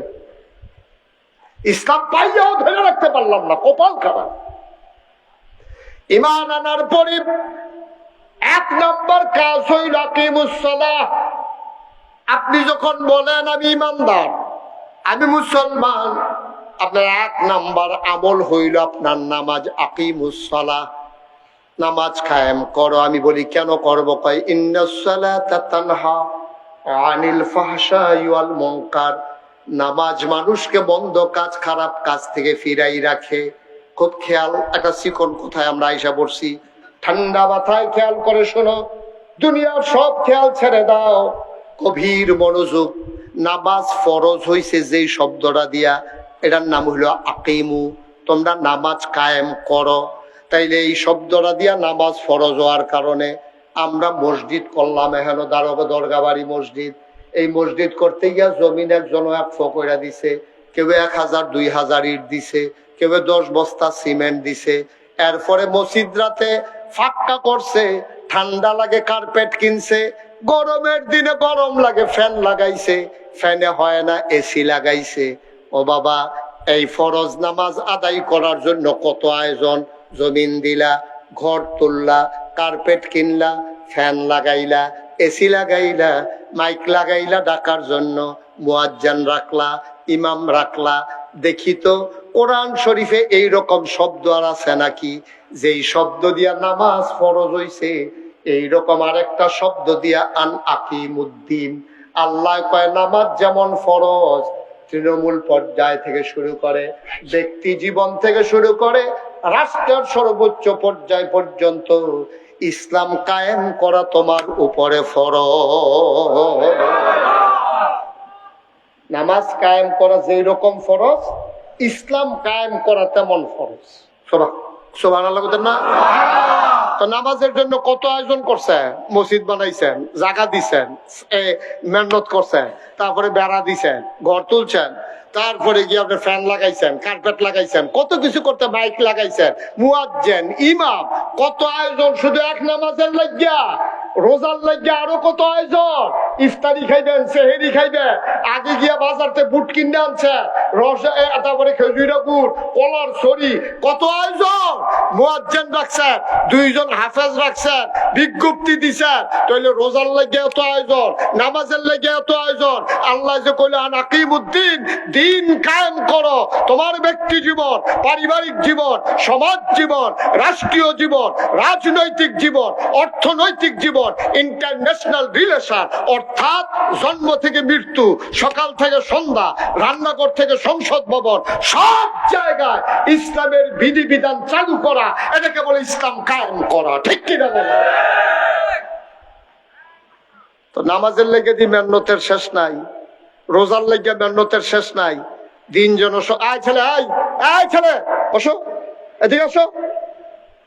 ইসলাম পাইয়াও ধরে রাখতে পারলাম না, কপাল খারাপ। ঈমান আনার পরে 1 নম্বর কাজ হইল আকিমুস সালাহ। আপনি যখন বলেন আমি ঈমানদার, আমি মুসলমান, আপনার 1 নম্বর আমল হইল আপনার নামাজ, আকিমুস সালাহ, নামাজ কায়েম করো। আমি বলি কেন করব? কয় ইন্নাস সালাতা তানহা আনিল ফাহশাই ওয়াল মুনকার। নামাজ মানুষকে মন্দ কাজ, খারাপ কাজ থেকে ফিরাই রাখে। খুব খেয়াল, একটা চিকন কোথায় আমরা আইসা পড়ছি, ঠান্ডা মাথায় খেয়াল করে শোনো, দুনিয়ার সব খেয়াল ছেড়ে দাও, গভীর মনোযোগ। নামাজ ফরজ হইছে যেই শব্দটা দিয়া, এটার নাম হইল আকিমু, তোমরা নামাজ কায়েম করো। তাইলে এই শব্দটা দিয়া নামাজ ফরজ হওয়ার কারণে আমরা মসজিদ করলাম, এখানে দরগা বাড়ি মসজিদ। এই মসজিদ করতে গিয়া জমিন একজন কইরা দিছে, কেউ 1000 2000 ইট দিছে, কেউ 10 বস্তা সিমেন্ট দিছে। এরপরে মসজিদ রাতে ফাঁকা করছে, ঠান্ডা লাগে কার্পেট কিনছে, গরমের দিনে গরম লাগে ফ্যান লাগাইছে, ফ্যানে হয় না এসি লাগাইছে। ও বাবা, এই ফরজ নামাজ আদায় করার জন্য কত আয়োজন, জমিন দিলা, ঘর তুললা, কার্পেট কিনলা, ফ্যান লাগাইলা, এসি লাগাইলা, মাইক লাগাইলা ডাকার জন্য, মুয়াজ্জিন রাখলা, ইমাম রাখলা। দেখি তো কোরআন শরীফে এইরকম শব্দ আর আছে নাকি যেই শব্দ দিয়া নামাজ ফরজ হইছে? এইরকম আরেকটা শব্দ দিয়া আন আকিমুদ্দিন, আল্লাহ কয় নামাজ যেমন ফরজ, তৃণমূল পর্যায় থেকে শুরু করে, ব্যক্তি জীবন থেকে শুরু করে, রাষ্ট্রের সর্বোচ্চ পর্যায় পর্যন্ত ইসলাম কায়েম করা তোমার উপরে ফরজ। নামাজ কায়েম করা যেই রকম ফরজ, ইসলাম কায়েম করা তেমন ফরজ। সুবহানাল্লাহ বলেন না? তো নামাজের জন্য কত আয়োজন করছেন, মসজিদ বানাইছেন, জায়গা দিছেন, মেহনত করছেন, তারপরে বেড়া দিছেন, ঘর তুলছেন, তারপরে গিয়ে আপনি ফ্যান লাগাইছেন, কার্পেট লাগাইছেন, কত কিছু করতে, বাইক লাগাইছেন, মুয়াজ্জিন, ইমাম, কত আয়োজন শুধু এক নামাজের লাগিয়া। রোজার লাগিয়া আরো কত আয়োজন, ইফতারি খাইবেন, সেহেরি খাইবেন, আগে গিয়া বাজারতে বুট কিনে আনছে, তারপরে খেজুরা গুড়, কলার ছড়ি, কত আয়োজন। মুয়াজ্জিন রাখছেন, 2 জন হাফেজ রাখছেন, বিজ্ঞপ্তি দিছেন, তাইলে রোজার লাগিয়া এত আয়োজন, নামাজের লাগিয়া এত আয়োজন। আল্লাহ যে কইল আকিমুদ্দিন, দিন কায়েম করো। তোমার ব্যক্তি জীবন, পারিবারিক জীবন, সমাজ জীবন, রাষ্ট্রীয় জীবন, রাজনৈতিক জীবন, অর্থনৈতিক জীবন, ইন্টারন্যাশনাল রিলেশন, অর্থাৎ জন্ম থেকে মৃত্যু, সকাল থেকে সন্ধ্যা, রান্নাঘর থেকে সংসদ ভবন, সব জায়গায় ইসলামের বিধিবিধান চালু করা, এটাকে বলে ইসলাম কায়েম করা। ঠিক কিনা বলে? তো নামাজের লেগে দি মেহনতের শেষ নাই, রোজার লেগে মেহনতের শেষ নাই। দিন যেন আয় ছেলে, আয় আয় ছেলে, বসো, এদিকে আসো,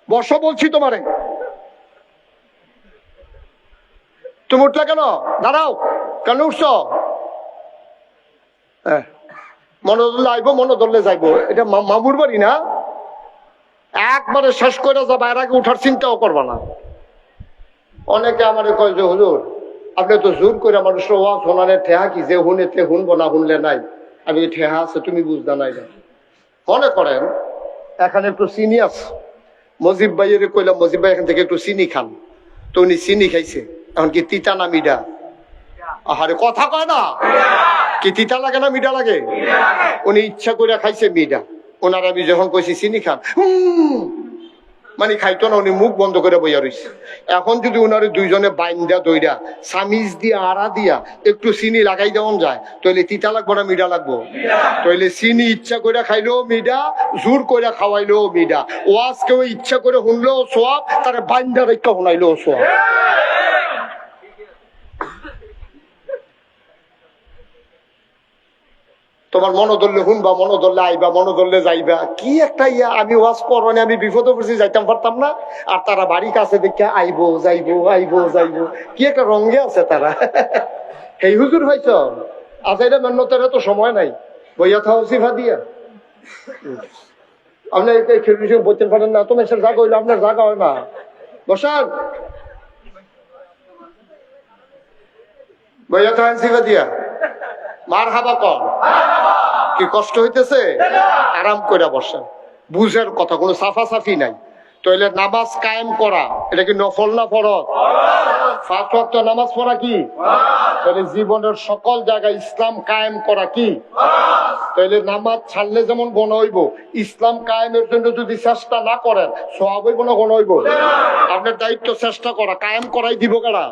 বসো বলছি তোমারে। তুমি উঠলে কেন? দাঁড়াও, কেন উঠছো? মনে ধরলে আইবো, মনে ধরলে যাইবো, এটা মামুর বাড়ি না। একবারে শেষ করে যাবো, এর আগে উঠার চিন্তাও করবা না। অনেকে আমারে কয় যে হুজুর, আপনি তো জোর করে মানুষ ওয়াজ শোনালে ঠেহা কি, যে হুনেতে শুনবো না, শুনলে নাই। আমি ঠেহা আছে, তুমি বুঝদা নাই না। মনে করেন এখানে একটু চিনি আছে, মজিব ভাইয়ের কইলাম মজিব ভাই এখান থেকে একটু চিনি খান, তো উনি চিনি খাইছে। এখন কি তিতা না মিডা? আহারে কথা কয় না, কি তিতা লাগে না মিডা লাগে? উনি ইচ্ছা করে খাইছে মিডা। ওনার আমি যখন কইছি চিনি খান, মানে খাইতো না, উনি মুখ বন্ধ করে বইয়া রইছে। এখন যদি উনারে 2 জনে বাইন্দা দইরা সামিজ দিয়া আড়া দিয়া একটু চিনি লাগাই দেওয়ান যায়, তাহলে তিতা লাগবো না মিডা লাগবো? তাহলে চিনি ইচ্ছা করে খাইলেও মিডা, জোর করে খাওয়াইলেও মিডা। ওয়াজ কেউ ইচ্ছা করে শুনলেও সোয়াব, তারে বাইন্দা রেখা শুনাইলেও সোয়াব। তোমার মনে ধরলে শুনবা, মনে ধরলে আইবা, মনে ধরলে যাইবা, কি একটা ইয়া। আমি ওয়াজ করবানি, আমি বিপদে পড়ছি, যাইতাম পারতাম না। আর তারা বাড়ির কাছে দেখে আইবো যাইবো, আইবো যাইবো, কি একটা রঙে আছে তারা। এই হুজুর হয়েছ, আজ এটা মেহনতের তো সময় নাই, বইয়া থাও সিফা দিয়া। আপনি বলতে পারেন না, তোমার সে জায়গা হইলো, আপনার জায়গা হয় না, বসান, বইয়া থাকেন সিফা দিয়া। মার হাবা কর, কি কষ্ট হইতেছে? আরাম করে বসেন, বুঝের কথা, কোনো সাফাসাফি নাই। তাইলে নামাজ কায়েম করা, এটা কি নফল না ফরজ? 5 ওয়াক্ত নামাজ পড়া কি? তাহলে জীবনের সকল জায়গায় ইসলাম কায়েম করা কি? তাইলে নামাজ ছাড়লে যেমন গণ হইব, ইসলাম কায়েমের জন্য যদি চেষ্টা না করেন, সওয়াব হইব না গণ হইব? আপনার দায়িত্ব চেষ্টা করা, কায়েম করাই দিব কারা?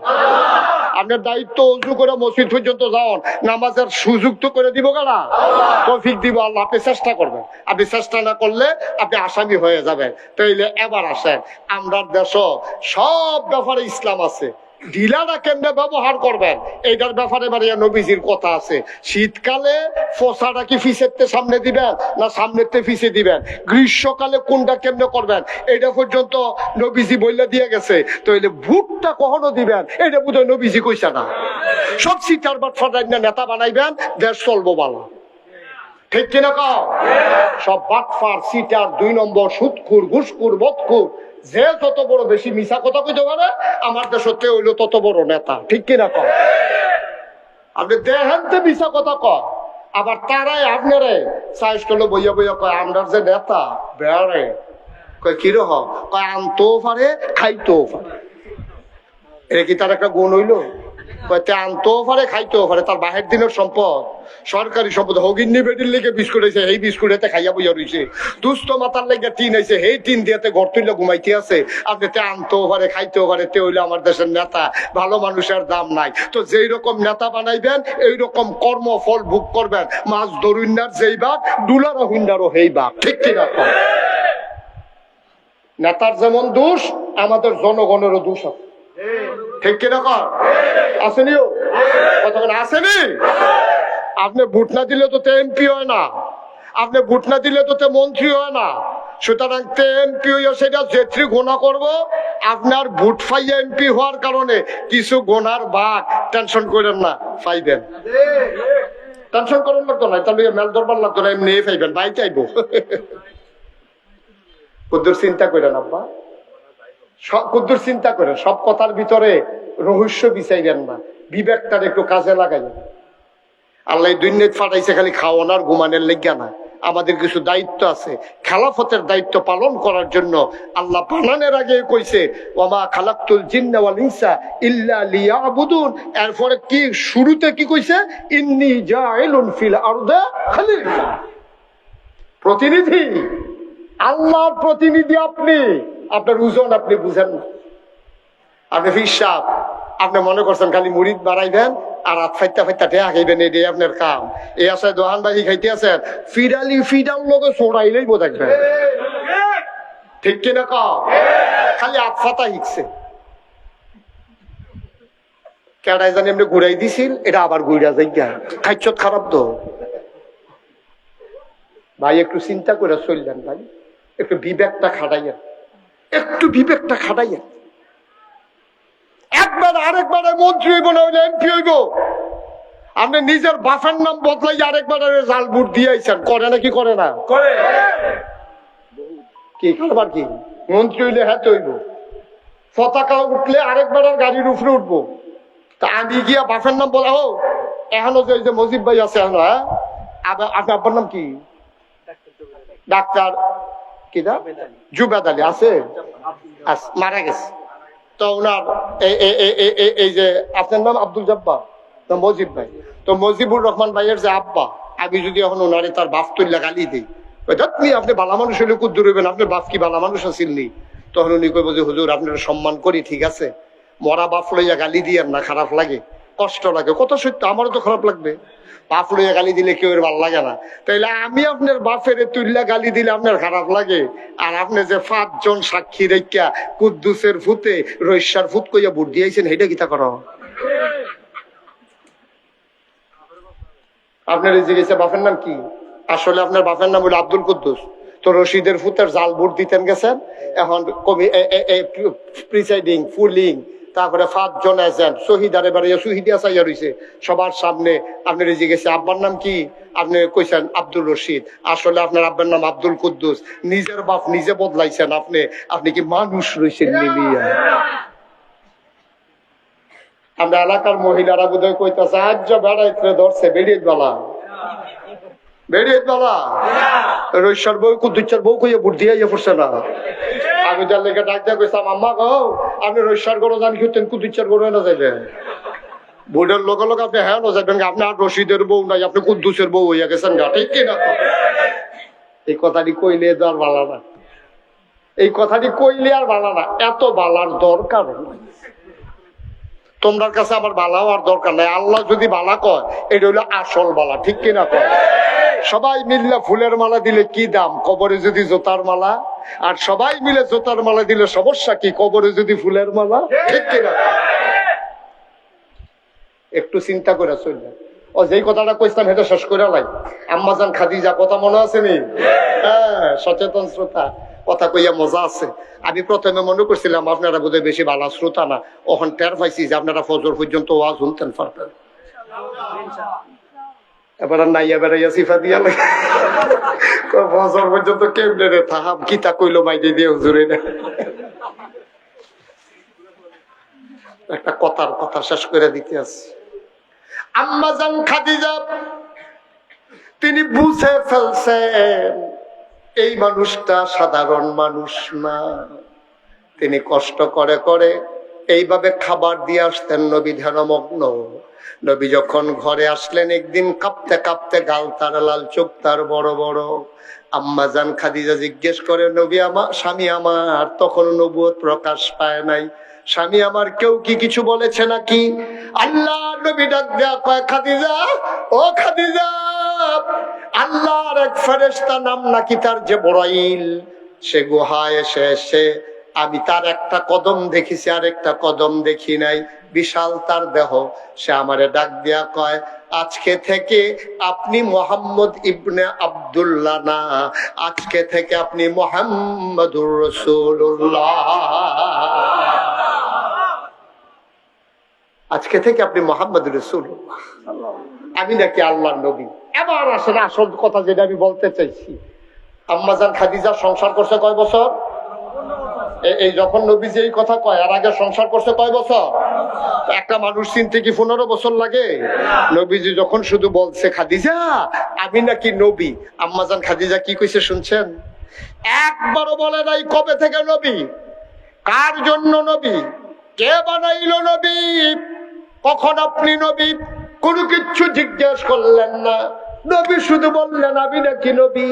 আপনার দায়িত্ব উজু করে মসজিদ পর্যন্ত যাওয়ান, নামাজের সুযোগ তো করে দিব কারা? তৌফিক দিব আল্লাহ। আপনি চেষ্টা করবেন, আপনি চেষ্টা না করলে আপনি আসামি হয়ে যাবেন। তাইলে এবার আসেন, আমরা দেশ সব ব্যাপারে ইসলাম আছে, ঢিলাটা কেমনে ব্যবহার করবেন এইটার ব্যাপারে বাড়িয়া নবীজির কথা আছে। শীতকালে ফসাটা কি ফিসেরতে সামনে দিবেন না সামনেতে ফিসে দিবেন, গ্রীষ্মকালে কোনটা কেমনে করবেন এটা পর্যন্ত নবীজি বইলা দিয়ে গেছে। তো এই ভুটটা কখনো দিবেন এটা বোধহয় নবীজি কইছে না। সব সিটার বাট ফাটাই না নেতা বানাইবেন, দেশ চলবো ভালো। ঠিক কিনা কাও? সব বাটফার, সিটার, 2 নম্বর, সুদখুর, ঘুষখুর, মদখুর, যে যত বড় বেশি মিছা কথা কইতে পারে আমার দেশতে হইলো তত বড় নেতা। ঠিক কিনা কর? আপনি দেহান্তে মিছা কথা কর, আবার তারাই আপনারে সাইজ করলো বইয়া বইয়া কয় আমরা যে নেতা বেড়ে কয় কিরকম, কয় আনতেও পারে খাইতেও পারে। এটা কি তার একটা গুণ হইলো? আনতেও পারে খাইতেও পারে, তার বাহের দিনের সম্পদ, সরকারি সম্পদ। হগিন্নি বেডির লেগে বিস্কুট হয়েছে, এই বিস্কুট এতে খাইয়া বইয়া রয়েছে। দুস্থ মাতার লেগে টিন হয়েছে, এই টিন দিয়েতে ঘর তুললে ঘুমাইতে আছে। আপনি তে আনতেও পারে খাইতেও পারে, তে হইলে আমার দেশের নেতা। ভালো মানুষের দাম নাই। তো যেই রকম নেতা বানাইবেন এইরকম কর্ম ফল ভোগ করবেন। মাছ ধরুইনার যেই বাঘ, ডুলারও হুইন্ডারও হেই বাঘ। ঠিক কিনা? নেতার যেমন দোষ, আমাদের জনগণেরও দোষ আছে। ঠিক কিনা? আসেনিও কতক্ষণ আসেনি। আপনি ভোট না দিলে তো এমপি হয় না, আপনি ভোট না দিলে তো মন্ত্রী হয় না। সুতরাং এমপি হইয়া সেটা যেত্রী গোনা করবো, আপনার ভোট পাইয়া এমপি হওয়ার কারণে কিছু গোনার ভাগ টেনশন করেন না, পাইবেন। টেনশন করেন লাগতো না, তাহলে মেল দরবার লাগতো না, এমনি পাইবেন, বাই চাইব। কুদ্দুর চিন্তা করেন আব্বা, কুদ্দুর চিন্তা করেন। সব কথার ভিতরে রহস্য বিচাইবেন না, বিবেকটার একটু কাজে লাগাইবেন। আল্লাহ দুনিয়াত ফাটাইছে খালি খাওয়ানোর ঘুমানোর লেগা না, আমাদের কিছু দায়িত্ব আছে। খেলাফতের দায়িত্ব পালন করার জন্য আল্লাহ বানানোর আগে কইছে ওমা খালাকতুল জিন্না ওয়াল ইনসা ইল্লা লিয়াবুদুন। এরপরে কি শুরুতে কি কইছে? ইন্নী জাইলুন ফিল আরদে খলিফা। প্রতিনিধি, আল্লাহর প্রতিনিধি আপনি। আপনার ওজন আপনি বুঝেন না। আপনি হিসাব, আপনি মনে করছেন খালি মুড়ি বাড়াইবেন আর হাত ফাইতা ফাইতা ঠেয়া খাইবেন, এটাই আপনার কাম। এই আসায় দোহান বাজি খাইতে আছেন, ফিরালি ফিডার লোকে চড়াইলেই বোঝাইবেন। ঠিক কিনা? খালি হাত ফাতা শিখছে। কেডাই জানি এমনি ঘুরাই দিছিল, এটা আবার ঘুরা যাই খাইছত খারাপ তো। ভাই একটু চিন্তা করে চললেন ভাই, একটু বিবেকটা খাটাইয়া, একটু বিবেকটা খাটাইয়া। একবার আরেকবার মন্ত্রী হইব না হইলে এমপি হইব। আপনি নিজের বাপের নাম বদলাই আরেকবার জাল ভোট দিয়েছেন, করে নাকি করে না? করে। কি কারবার কি? মন্ত্রী হইলে হ্যাঁ হইব, পতাকা উঠলে আরেকবার গাড়ির উপরে উঠবো। তা আমি গিয়া বাপের নাম বলা হোক, এখনো যে মজিব ভাই আছে, এখন আপনার আব্বার নাম কি? ডাক্তার কি না? জুবেদ আলী আছে, মারা গেছে। তো ওনার এই যে আপনার নাম আব্দুল জব্বার, মজিব ভাই। তো মজিবুর রহমান ভাইয়ের যে আব্বা, আমি যদি এখন ওনারে তার বাপ তুল্লা গালি দিই, আপনি ভালো মানুষ হলে কুদ্দুর হইবেন, আপনার বাপ কি ভালো মানুষ আছিলনি? তখন উনি কইব যে হুজুর আপনার সম্মান করি, ঠিক আছে, মরা বাপ লইয়া গালি দিয়ে না, খারাপ লাগে, কষ্ট লাগে। কত সত্য, আমারও তো খারাপ লাগবে। বাপ লইয়া গালি দিলে কেউ ভালো লাগে না। তাইলে আমি আপনার বাপের তুল্লা গালি দিলে আপনার খারাপ লাগে, আর আপনি যে 5 জন সাক্ষী রেখা কুদ্দুসের ফুতে রৈশার ফুত কইয়া ভোট দিয়েছেন, এটা কিতা করো? আপনার জিজ্ঞেসে বাপের নাম কি? আসলে আপনার বাপের নাম হলো আব্দুল কুদ্দুস। তো রশিদের ফুতের জাল ভোট দিতেন গেছেন, এখন প্রিসাইডিং ফুলিং, তারপরে 5 জন এজেন্ট শহীদারে বাড়িয়া শহীদিয়া চাইয়া রয়েছে সবার সামনে। আপনার জিজ্ঞেসে আব্বার নাম কি? আপনি কইছেন আব্দুল রশিদ। আসলে আপনার আব্বার নাম আব্দুল কুদ্দুস। নিজের বাপ নিজে বদলাইছেন আপনি। আপনি কি মানুষ রয়েছেন নিবিয়া? আমরা এলাকার মহিলারা বোধহয় কইতাছে আজ বেড়াইতে ধরছে বেরিয়ে বেলা, বেরিয়ে বেলা রৈশার বউ কুদ্দুচার বউ কইয়া ভোট দিয়ে পড়ছে না। আমি তার লেগে ডাক দিয়া কইতাম আম্মা গো, আপনি রৈশার গরু জান খেতেন, কুদ্দুচার গরু না যাইবেন। ভোটের লগে লগে আপনি হ্যাঁ না যাবেন, আপনি আর রশিদের বউ নাই, আপনি কুদ্দুসের বউ হইয়া গেছেন গা। ঠিক কিনা? এই কথাটি কইলে তো আর বালা না, এই কথাটি কইলে আর বালা না। এত বালার দরকার তোমার কাছে আমার বালা হওয়ার দরকার নাই। আল্লাহ যদি বালা কয়, এটা হইলো আসল বালা। ঠিক কিনা? কয় সবাই মিললে ফুলের মালা দিলে কি দাম, কবরে যদি জোতার মালা। আর সবাই মিলে জোতার মালা দিলে সমস্যা কি, কবরে যদি ফুলের মালা। ঠিক কিনা? একটু চিন্তা করে চললে। ও যেই কথাটা কইতাম এটা শেষ করে লাই। আম্মাজান খাদিজা কথা মনে আছে নি? হ্যাঁ, সচেতন শ্রোতা, কথা কইয়া মজা আছে। আমি প্রথমে মনে করছিলাম আপনারা বোধহয় বেশি ভালো শ্রোতা না, এখন টের পাইছি যে আপনারা ফজর পর্যন্ত ওয়াজ শুনতেন পারতেন। এবার নাইয়া বেড়াইয়া সিফা দিয়া লাগে ফজর পর্যন্ত কেমনে রে থাম কিতা কইলো মাইদি দিয়ে হুজুরে না। একটা কথা শেষ করে দিতে আছে। আম্মাজান খাদিজা তিনি বুঝে ফেলছেন এই মানুষটা সাধারণ মানুষ না। তিনি কষ্ট করে করে এইভাবে খাবার দিয়ে আসতেন নবী ধ্যানমগ্ন। নবী যখন ঘরে আসলেন একদিন কাঁপতে কাঁপতে, গাল তার লাল, চোখ তার বড় বড়। আম্মা জান খাদিজা জিজ্ঞেস করে, নবী আমার, স্বামী আমার তখনও নবুয়ত প্রকাশ পায় নাই, স্বামী আমার কেউ কি কিছু বলেছে নাকি? আল্লাহ নবী ডাক দেয়া কয়, খাদিজা, ও খাদিজা, আল্লাহর এক ফেরেশতা নাম নাকি তার জিবরাইল, সে গুহায় এসে আমি তার একটা কদম দেখেছি আর একটা কদম দেখি নাই, বিশাল তার দেহ। সে আমারে ডাক দিয়া কয়, আজকে থেকে আপনি মোহাম্মদ ইবনে আব্দুল্লাহ না, আজকে থেকে আপনি মুহাম্মাদুর রাসূলুল্লাহ, আজকে থেকে আপনি মুহাম্মাদুর রাসূলুল্লাহ, আমি নাকি আল্লাহর নবী। এবার আসলে আসল কথা যেটা আমি বলতে চাইছি, আম্মাজান খাদিজা সংসার করছে কয় বছর? এই যখন নবীজি এই কথা কয়, আর আগে সংসার করছে কয় বছর? একটা মানুষ চিনতে কি 15 বছর লাগে? নবীজি যখন শুধু বলছে, খাদিজা আমি নাকি নবী, আম্মাজান খাদিজা কি কইছে শুনছেন? একবারও বলে নাই কবে থেকে নবী, কার জন্য নবী, কে বানাইলো নবী, কখন আপনি নবী, কোনো কিচ্ছু জিজ্ঞেস করলেন না। নবী শুধু বললেন আমি নাকি নবী।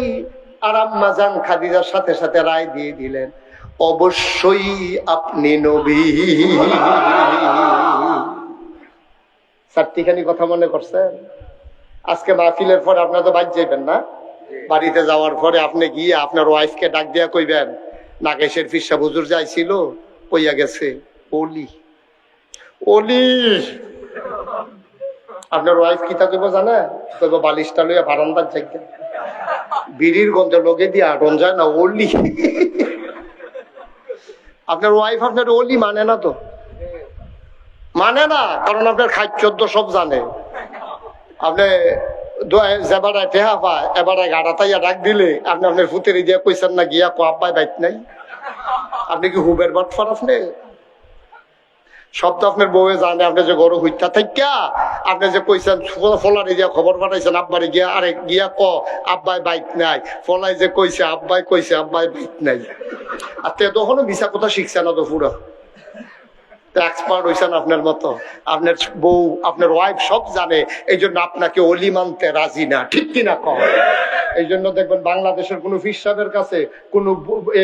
আর আম্মাজান খাদিজার সাথে সাথে রায় দিয়ে দিলেন, অবশ্যই আপনি নবী। চারটিখানি কথা মনে করছেন? আজকে মাহফিলের পরে আপনার তো বাড়ি যাইবেন না, বাড়িতে যাওয়ার পরে আপনি গিয়ে আপনার ওয়াইফকে ডাক দিয়া কইবেন, নাগেশের ফিরসা হুজুর যাইছিল, কইয়া গেছে ওলি ওলি। আপনার ওয়াইফ কি তা কইব জানে? কইব বালিশটা লইয়া বারান্দার জায়গা, বিড়ির গন্ধে লগে দিয়া আটন যায় না, ওলি। আপনার ওয়াইফ আপনার ওলি মানে না, তো মানে না, কারণ আপনার খাদ্য সব জানে। আপনি যেবারে টেহা পায় এবারে গাড়াতাইয়া ডাক দিলে আপনি আপনার ফুতের দিয়া কইছেন না, গিয়া কো আব্বাই বাইক নাই, আপনি কি হুবের বাটফার? আপনি সব তো আপনার বউয়ে জানে। আপনি যে গরু হইতা থাকা আপনি যে কইছেন, ফলারে দিয়া খবর পাঠাইছেন আব্বারে, গিয়া আরে গিয়া ক আব্বাই বাইক নাই, ফলাই যে কইছে আব্বাই কইছে আব্বাই বাইক নাই। আর তে তখনও মিশা কথা শিখছে না, তো পুরো এক্সপার্ট হইছেন আপনার মতো। আপনার বউ আপনার ওয়াইফ সব জানে, এই জন্য আপনাকে অলি মানতে রাজি না, ঠিক কিনা কম? এই জন্য দেখবেন বাংলাদেশের কোন ফির সাহেবের কাছে, কোন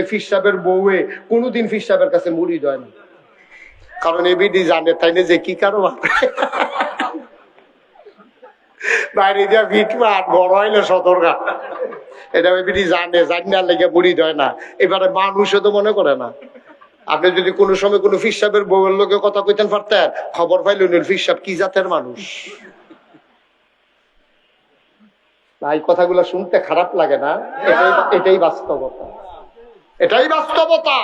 ফির সাহেবের বউয়ে কোনোদিন ফির সাহেবের কাছে মুড়ি দেয় না, কারণ এবিডি জানে তাই না যে কি কারো বাইরে দিয়া ভিট মার বড় হইলে সতর্কা, এটা এবিডি জানে, জানার লেগে মুড়ি দেয় না। এবারে মানুষও তো মনে করে না। আপনি যদি কোনো সময় কোনো ফির সাহেবের বউয়ের লোকে কথা কইতেন পারতেন, খবর পাইলেন ফির সাহেব কি জাতের মানুষ। এই কথাগুলো শুনতে খারাপ লাগে না? এটাই বাস্তবতা, এটাই বাস্তবতা।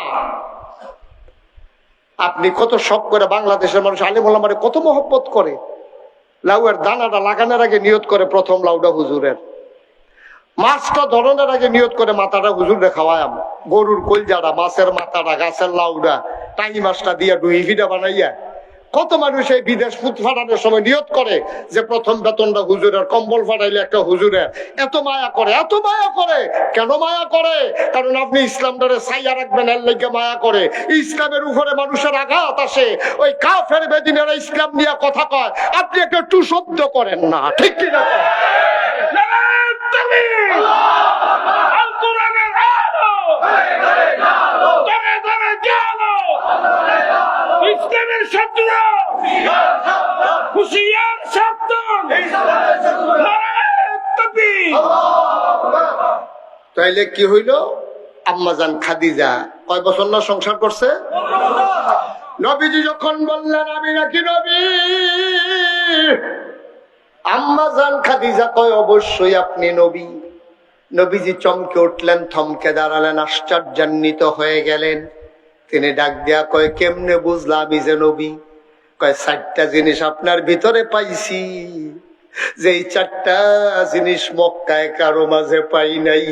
আপনি কত শখ করে, বাংলাদেশের মানুষ আলেম ওলামারে কত মহব্বত করে, লাউয়ের দানাটা লাগানোর আগে নিয়ত করে প্রথম লাউটা হুজুরের, মাছটা ধরনের আগে নিয়ত করে মাথাটা হুজুরে খাওয়ায়াম, গরুর কলজাটা, মাছের মাথাটা, গাছের লাউটা, টাঙ্গি মাছটা দিয়া ডুই ফিডা বানাইয়া। কত মানুষ এই বিদেশ ফুট ফাটানোর সময় নিয়ত করে যে প্রথম বেতনটা হুজুরের, কম্বল ফাটাইলে একটা হুজুরের। এত মায়া করে, এত মায়া করে। কেন মায়া করে? কারণ আপনি ইসলামটারে ছাইয়া রাখবেন, এর লেগে মায়া করে। ইসলামের উপরে মানুষের আঘাত আসে, ওই কাফের বেদিনেরা ইসলাম নিয়ে কথা কয়, আপনি একটা টু শব্দ করেন না, ঠিক কিনা? তাইলে কি হইল? আম্মাজান খাদিজা কয় বছর না সংসার করছে? নবীজি যখন বললেন আমি নাকি নবী, আম্মাজান খাদিজা কয় অবশ্যই আপনি নবী। নবীজি চমকে উঠলেন, থমকে দাঁড়ালেন, আশ্চর্যান্বিত হয়ে গেলেন। তিনি ডাক দিয়া কয়, কেমনে বুঝলা আমি যে নবী? কয়, 4টা জিনিস আপনার ভিতরে পাইছি, যে এই 4টা জিনিস মক্কায় কারো মাঝে পাই নাই।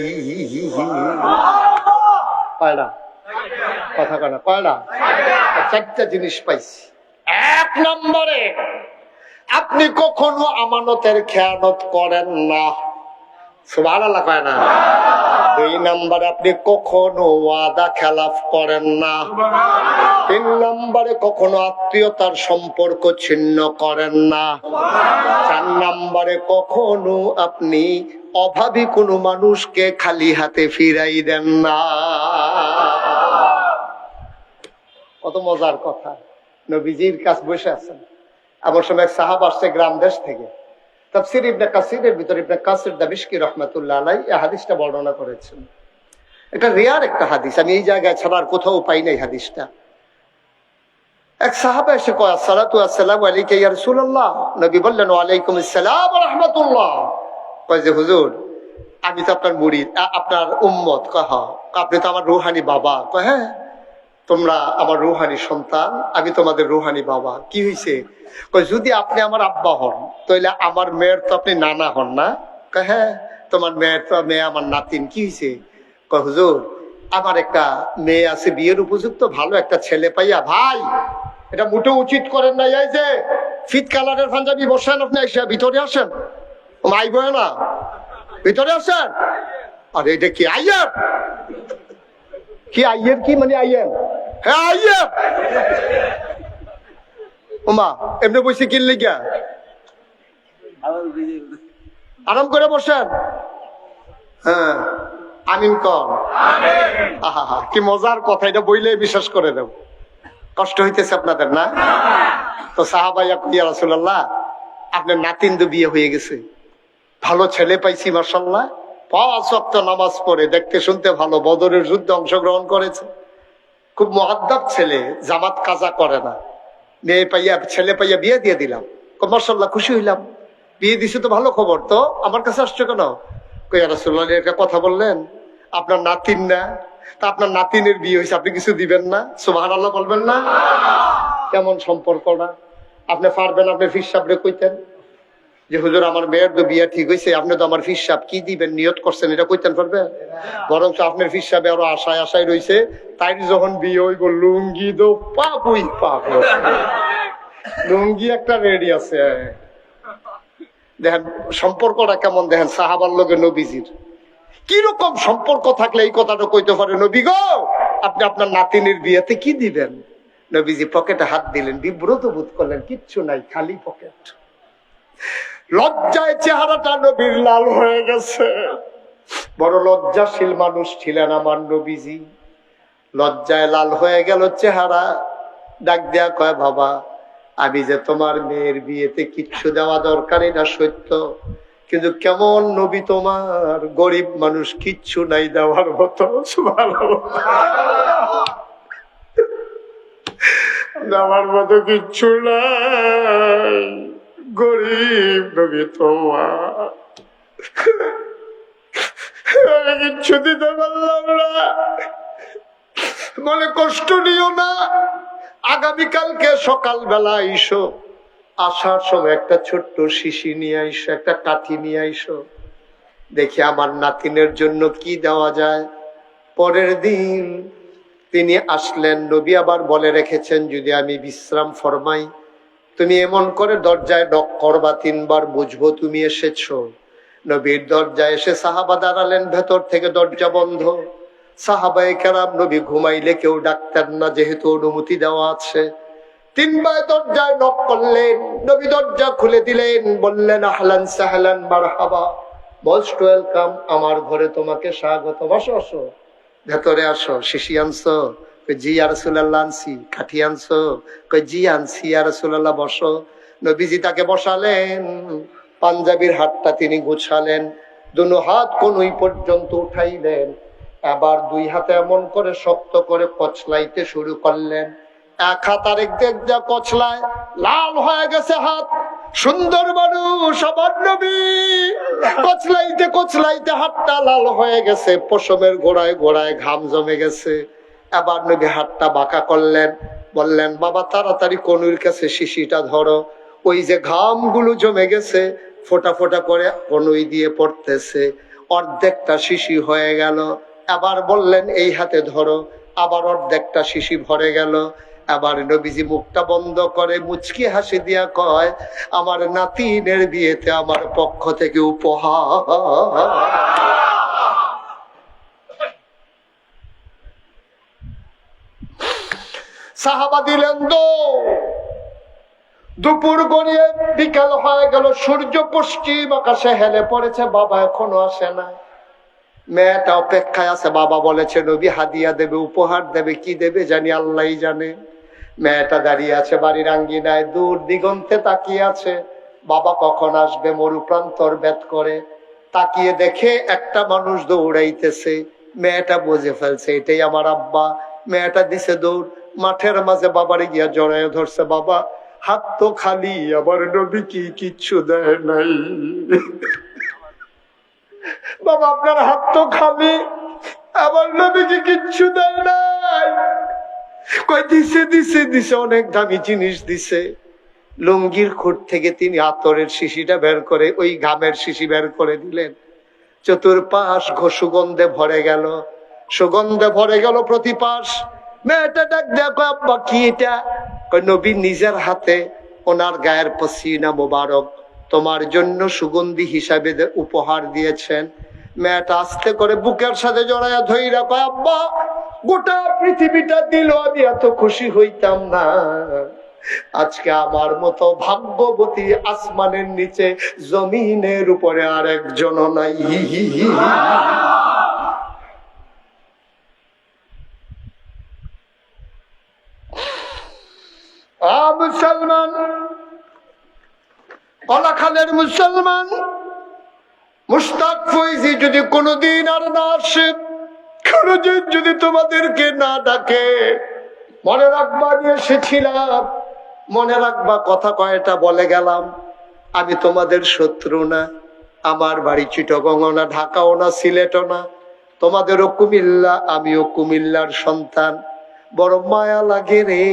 কয়টা কথা কয় না, কয়টা? 4টা জিনিস পাইছি। 1 নম্বরে, আপনি কখনো আমানতের খেয়ানত করেন না। সুবহানাল্লাহ কয় না? দুই নম্বরে আপনি কখনো ওয়াদা খেলাফ করেন না। তিন নম্বরে কখনো আত্মীয়তার সম্পর্ক ছিন্ন করেন না। চার নম্বরে কখনো আপনি অভাবী কোনো মানুষকে খালি হাতে ফিরাই দেন না। কত মজার কথা। নবীজির কাছে বসে আছেন, এমন সময় এক সাহাবা আসছে গ্রাম দেশ থেকে। তাফসীর ইবনে কাসিরের ভিতরে ইবনে কাসির দামিশকি রাহমাতুল্লাহ আলাইহি এই হাদিসটা বর্ণনা করেছেন। এটা রিয়ার একটা হাদিস, আমি এই জায়গায় ছাড়া আর কোথাও পাই নাই হাদিসটা। এক সাহাবা এসে কয়, আসসালাতু ওয়াসসালামু আলাইকা ইয়া রাসূলুল্লাহ। নবী বললেন, ওয়া আলাইকুম আসসালাম ওয়া রাহমাতুল্লাহ। কয় যে হুজুর, আমি তো আপনার মুরিদ, আপনার উম্মত। কহ, আপনি তো আমার রুহানি বাবা। কয় হ্যাঁ, তোমরা আমার রুহানি সন্তান, আমি তোমাদের রুহানি বাবা। কি হয়েছে? কয় যদি আপনি আমার আব্বা হন তাহলে আমার মেয়ের তো আপনি নানা হন না? কয় হ্যাঁ, তোমার মেয়ের তো মেয়ে আমার নাতিন। কি হয়েছে? কয় হুজুর, আমার একটা মেয়ে আছে বিয়ের উপযুক্ত, ভালো একটা ছেলে পাইয়া। ভাই, এটা মোটেও উচিত করেন না। এই যে ফিট কালারের পাঞ্জাবি বসেন, আপনি এসে ভিতরে আসেন। মাই বয় না, ভিতরে আসেন। আরে এটা কি আইয়ার? কি আইয়ের? কি মানে আইয়ের? হ্যাঁ আইয়ের। ওমা এমনি বসে কিনলে গিয়া আরাম করে বসেন। হ্যাঁ আমিন কম। আহা, কি মজার কথা, এটা বইলে বিশ্বাস করে দেব। কষ্ট হইতেছে আপনাদের না? তো সাহাবাইয়া ইয়া রাসূলুল্লাহ, আপনার নাতিন তো বিয়ে হয়ে গেছে, ভালো ছেলে পাইছি মাশাআল্লাহ, 5 ওয়াক্ত নামাজ পড়ে, দেখতে শুনতে ভালো, বদরের যুদ্ধে অংশগ্রহণ করেছে, খুব মুআদ্দাব ছেলে, জামাত কাজা করে না। মেয়ে পাইয়া, ছেলে পাইয়া বিয়ে দিয়ে দিলাম। মাশাআল্লাহ, খুশি হইলাম। বিয়ে দিছে তো ভালো খবর, তো আমার কাছে আসছো কেন? ইয়া রাসূলুল্লাহ, একটা কথা বললেন, আপনার নাতিন না, তা আপনার নাতিনের বিয়ে হয়েছে, আপনি কিছু দিবেন না? সুবহানাল্লাহ বলবেন না? কেমন সম্পর্ক না? আপনি পারবেন আপনি ফির সাহেবরে কইতেন যে হুজুর আমার মেয়ের তো বিয়ে ঠিক হয়েছে, আপনি তো আমার ফির সাহেব কি দিবেন নিয়ত করছেন, এটা কইতেন পারবেন? বরং আপনার ফির সাহেব আরো আশায় আশায় রয়েছে, তাই যখন বিয়ে হইব লুঙ্গি দো পাপুই পাপ, লুঙ্গি একটা রেডি আছে। দেখেন সম্পর্কটা কেমন, দেখেন সাহাবার লগে নবীজির কিরকম সম্পর্ক থাকলে এই কথাটা কইতে পারে, নবী গো আপনি আপনার নাতিনের বিয়েতে কি দিবেন? নবীজি পকেটে হাত দিলেন, বিব্রত বোধ করলেন, কিচ্ছু নাই, খালি পকেট। লজ্জায় চেহারাটা নবীর লাল হয়ে গেছে। বড় লজ্জাশীল মানুষ ছিলেন আমার নবীজি, লজ্জায় লাল হয়ে গেল চেহারা। ডাক দেয়া কয়, বাবা আমি যে তোমার মেয়ের বিয়েতে কিচ্ছু দেওয়া দরকার এটা সত্য, কিন্তু কেমন নবী তোমার, গরিব মানুষ, কিচ্ছু নাই দেওয়ার মতো। দেওয়ার মতো কিচ্ছু নাই, গরিব নবী তোমার, কিচ্ছু দিতে পারলাম না। বলে কষ্ট নিও না, আগামীকালকে সকালবেলা আইসো, আসার সময় একটা ছোট্ট শিশি নিয়ে আইসো, একটা কাঠি নিয়ে আইসো, দেখি আমার নাতিনের জন্য কি দেওয়া যায়। পরের দিন তিনি আসলেন, নবী আবার বলে রেখেছেন যদি আমি বিশ্রাম ফরমাই তুমি এমন করে দরজায় নক করবা 3 বার, বুঝবো তুমি এসেছো। নবীর দরজায় এসে সাহাবা দাঁড়ালেন, ভেতর থেকে দরজা বন্ধ। সাহাবায়ে কেরাম নবী ঘুমাইলে কেউ ডাকতেন না, যেহেতু অনুমতি দেওয়া আছে। 3 বার দরজায় নক করলেন, নবী দরজা খুলে দিলেন, বললেন আহলান সাহলান মারহাবা, মোস্ট ওয়েলকাম, আমার ঘরে তোমাকে স্বাগত, বসো আসো, ভেতরে আসো। শিশি আনছো? জি ইয়া রাসূলুল্লাহ আনছি। কাঠি আনছো? জি আনছি ইয়া রাসূলুল্লাহ, বসো। নবীজি তাকে বসালেন, পাঞ্জাবির হাতটা তিনি গুছালেন, 2 হাত কনুই পর্যন্ত উঠাইলেন, আবার 2 হাতে এমন করে শক্ত করে কচলাইতে শুরু করলেন। 1 হাত আরেক দিক যা কচলায়, লাল হয়ে গেছে হাত। সুন্দর মানুষ আমার নবী, কচলাইতে কচলাইতে হাতটা লাল হয়ে গেছে, পশমের গোড়ায় গোড়ায় ঘাম জমে গেছে। আবার নবী হাতটা বাঁকা করলেন, বললেন বাবা তাড়াতাড়ি কনুইর কাছে শিশিটা ধরো, ওই যে ঘামগুলো জমে গেছে ফোঁটা ফোঁটা করে কনুই দিয়ে পড়তেছে, অর্ধেকটা শিশি হয়ে গেল। আবার বললেন এই হাতে ধরো, আবার অর্ধেকটা শিশি ভরে গেল। আবার নবীজি মুখটা বন্ধ করে মুচকি হাসি দিয়া কয়, আমার নাতিনের বিয়েতে আমার পক্ষ থেকে উপহার। সাহাবা দিলেন দুপুর গড়িয়ে বিকাল হয়ে গেল, সূর্য পশ্চিম আকাশে হেলে পড়েছে, বাবা এখনো আসে না। মেয়েটা অপেক্ষায় আছে, বাবা বলেছে নবী হাদিয়া দেবে, উপহার দেবে, কি দেবে জানি আল্লাহই জানে। মেয়েটা দাঁড়িয়ে আছে বাড়ির আঙ্গিনায়, দূর দিগন্তে তাকিয়ে আছে, বাবা কখন আসবে মরুপ্রান্তর ভেদ করে। তাকিয়ে দেখে একটা মানুষ দৌড়াইতেছে, মেয়েটা বুঝে ফেলছে এটাই আমার আব্বা। মেয়েটা দিছে দৌড়, মাঠের মাঝে বাবারে গিয়া জড়ায় ধরছে, বাবা হাত তো খালি, আমার নবী কি কিচ্ছু দেয় নাই। বাবা আপনার হাত তো খালি, আমার নবী কি কিচ্ছু দেয় নাই। কই দিছে দিছে দিছে, অনেক দামি জিনিস দিছে। লুঙ্গির খুঁট থেকে তিনি আতরের শিশিটা বের করে, ওই ঘামের শিশি বের করে দিলেন। চতুর্পাশ সুগন্ধে ভরে গেল, সুগন্ধে ভরে গেল প্রতিপাশ। মেয়েটা ডাক দেখো আব্বা কি এটা? নবী নিজের হাতে ওনার গায়ের পসিনা মোবারক তোমার জন্য সুগন্ধি হিসাবে উপহার দিয়েছেন। মেয়েটা আস্তে করে বুকের সাথে জড়াইয়া ধইরা কয় আব্বা গোটা পৃথিবীটা দিল, আমি এত খুশি হইতাম না। আজকে আমার মতো ভাগ্যবতী আসমানের নিচে জমিনের উপরে আর একজন নাই। মুসলমান, কলাখালের মুসলমান, মুশতাক ফৈজি যদি কোনোদিন আর না আসে, কোনোদিন যদি তোমাদেরকে না ডাকে, মনে রাখবা আমি এসেছিলাম, মনে রাখবা কথা কয়টা বলে গেলাম। আমি তোমাদের শত্রু না, আমার বাড়ি চিটাগং না, ঢাকাও না, সিলেটও না, তোমাদেরও কুমিল্লা, আমিও কুমিল্লার সন্তান। বড় মায়া লাগে রে,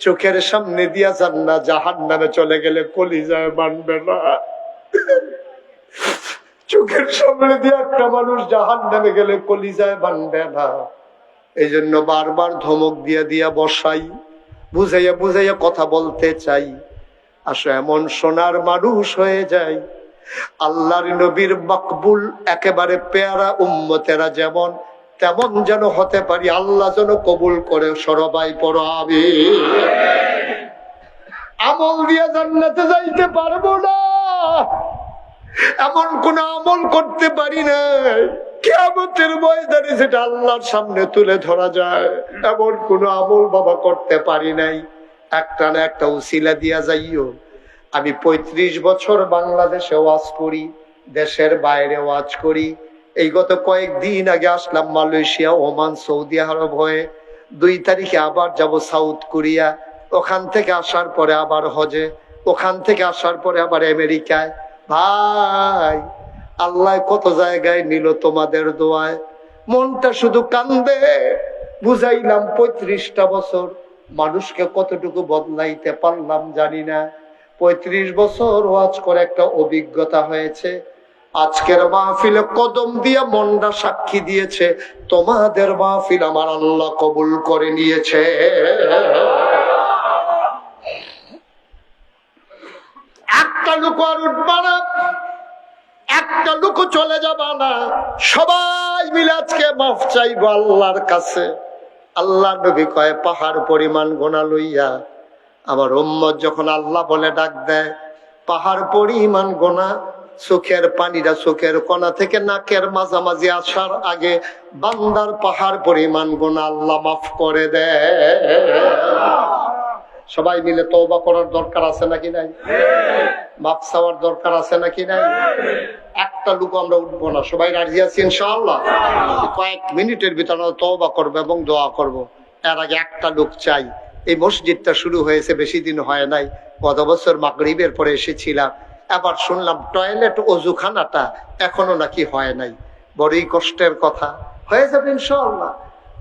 চোখের সামনে দিয়া জান্নাত জাহান্নামে চলে গেলে কলিজায় মানবে না। চোখের সামনে দিয়ে একটা মানুষ জাহান্নামে গেলে কলিজায় মানবে না। এই জন্য বারবার ধমক দিয়া দিয়া বসাই, বুঝাইয়া বুঝাইয়া কথা বলতে চাই। আসো এমন সোনার মানুষ হয়ে যায়, আল্লাহর নবীর মকবুল একেবারে পেয়ারা উম্মতেরা যেমন তেমন যেন হতে পারি, আল্লাহ যেন কবুল করে। সরবাই পড়ো আমিন। আমল দিয়ে জান্নাতে যাইতে পারবো না, এমন কোন আমল করতে পারি না কিয়ামতের ময়দানে যেটা আল্লাহর সামনে তুলে ধরা যায়, এমন কোন আমল বাবা করতে পারি নাই। একটা না একটা উসিলা দিয়া যাইও। আমি 35 বছর বাংলাদেশে ওয়াজ করি, দেশের বাইরে ওয়াজ করি। এই গত কয়েকদিন আগে আসলাম মালয়েশিয়া, ওমান, সৌদি আরব হয়ে। 2 তারিখে আবার যাব সাউথ কোরিয়া, ওখান থেকে আসার পরে আবার হজে, ওখান থেকে আসার পরে আবার আমেরিকায়। ভাই আল্লাহ কত জায়গায় নিল তোমাদের দোয়ায়, মনটা শুধু কান্দে। বুঝাইলাম 35টা বছর মানুষকে কতটুকু বদলাইতে পারলাম জানি না। 35 বছর ওয়াজ করে একটা অভিজ্ঞতা হয়েছে। আজকের মাহফিলে কদম দিয়া মনটা সাক্ষী দিয়েছে, তোমাদের মাহফিল আমার আল্লাহ কবুল করে নিয়েছে। একটা লোক আর উঠবা না, একটা লোক চলে যাবা না, সবাই মিলে আজকে মাফ চাইবো আল্লাহর কাছে। আল্লাহ নবী কয় পাহাড় পরিমাণ গোনা লইয়া আমার উম্মত যখন আল্লাহ বলে ডাক দেয়, পাহাড় পরিমাণ গোনা, চোখের পানিটা চোখের কোনা থেকে নাকের মাঝামাঝি আসার আগে বান্দার পাহাড় পরিমাণ গোনা আল্লাহ মাফ করে দেয়। সবাই মিলে তওবা করার দরকার আছে নাকি নাই? মাপ চাওয়ার দরকার আছে নাকি নাই? একটা লোক আমরা উঠবো না, সবাই রাজি আছি ইনশাআল্লাহ? কয়েক মিনিটের ভিতরে তওবা করবো এবং দোয়া করব। এর আগে একটা লোক চাই। এই মসজিদটা শুরু হয়েছে বেশি দিন হয় নাই, গত বছর মাগরিবের পরে এসেছিলাম। এবার শুনলাম টয়লেট অজুখানাটা এখনো নাকি হয় নাই। বড়ই কষ্টের কথা। হয়ে যাবে ইনশাআল্লাহ।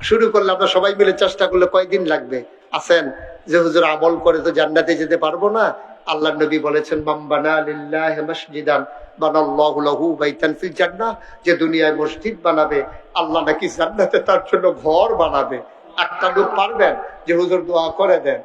শুরু করলে আমরা সবাই মিলে চেষ্টা করলে কয়দিন লাগবে? আছেন যে হুজুর আমল করে তো জান্নাতে যেতে পারবো না। আল্লাহ নবী বলেছেন মান বানা লিল্লাহি মাসজিদান বানাল্লাহু লাহু বাইতান ফিল জান্নাহ, যে দুনিয়ায় মসজিদ বানাবে আল্লাহ নাকি জান্নাতে তার জন্য ঘর বানাবে। একটা লোক পারবেন যে হুজুর দোয়া করে দেন?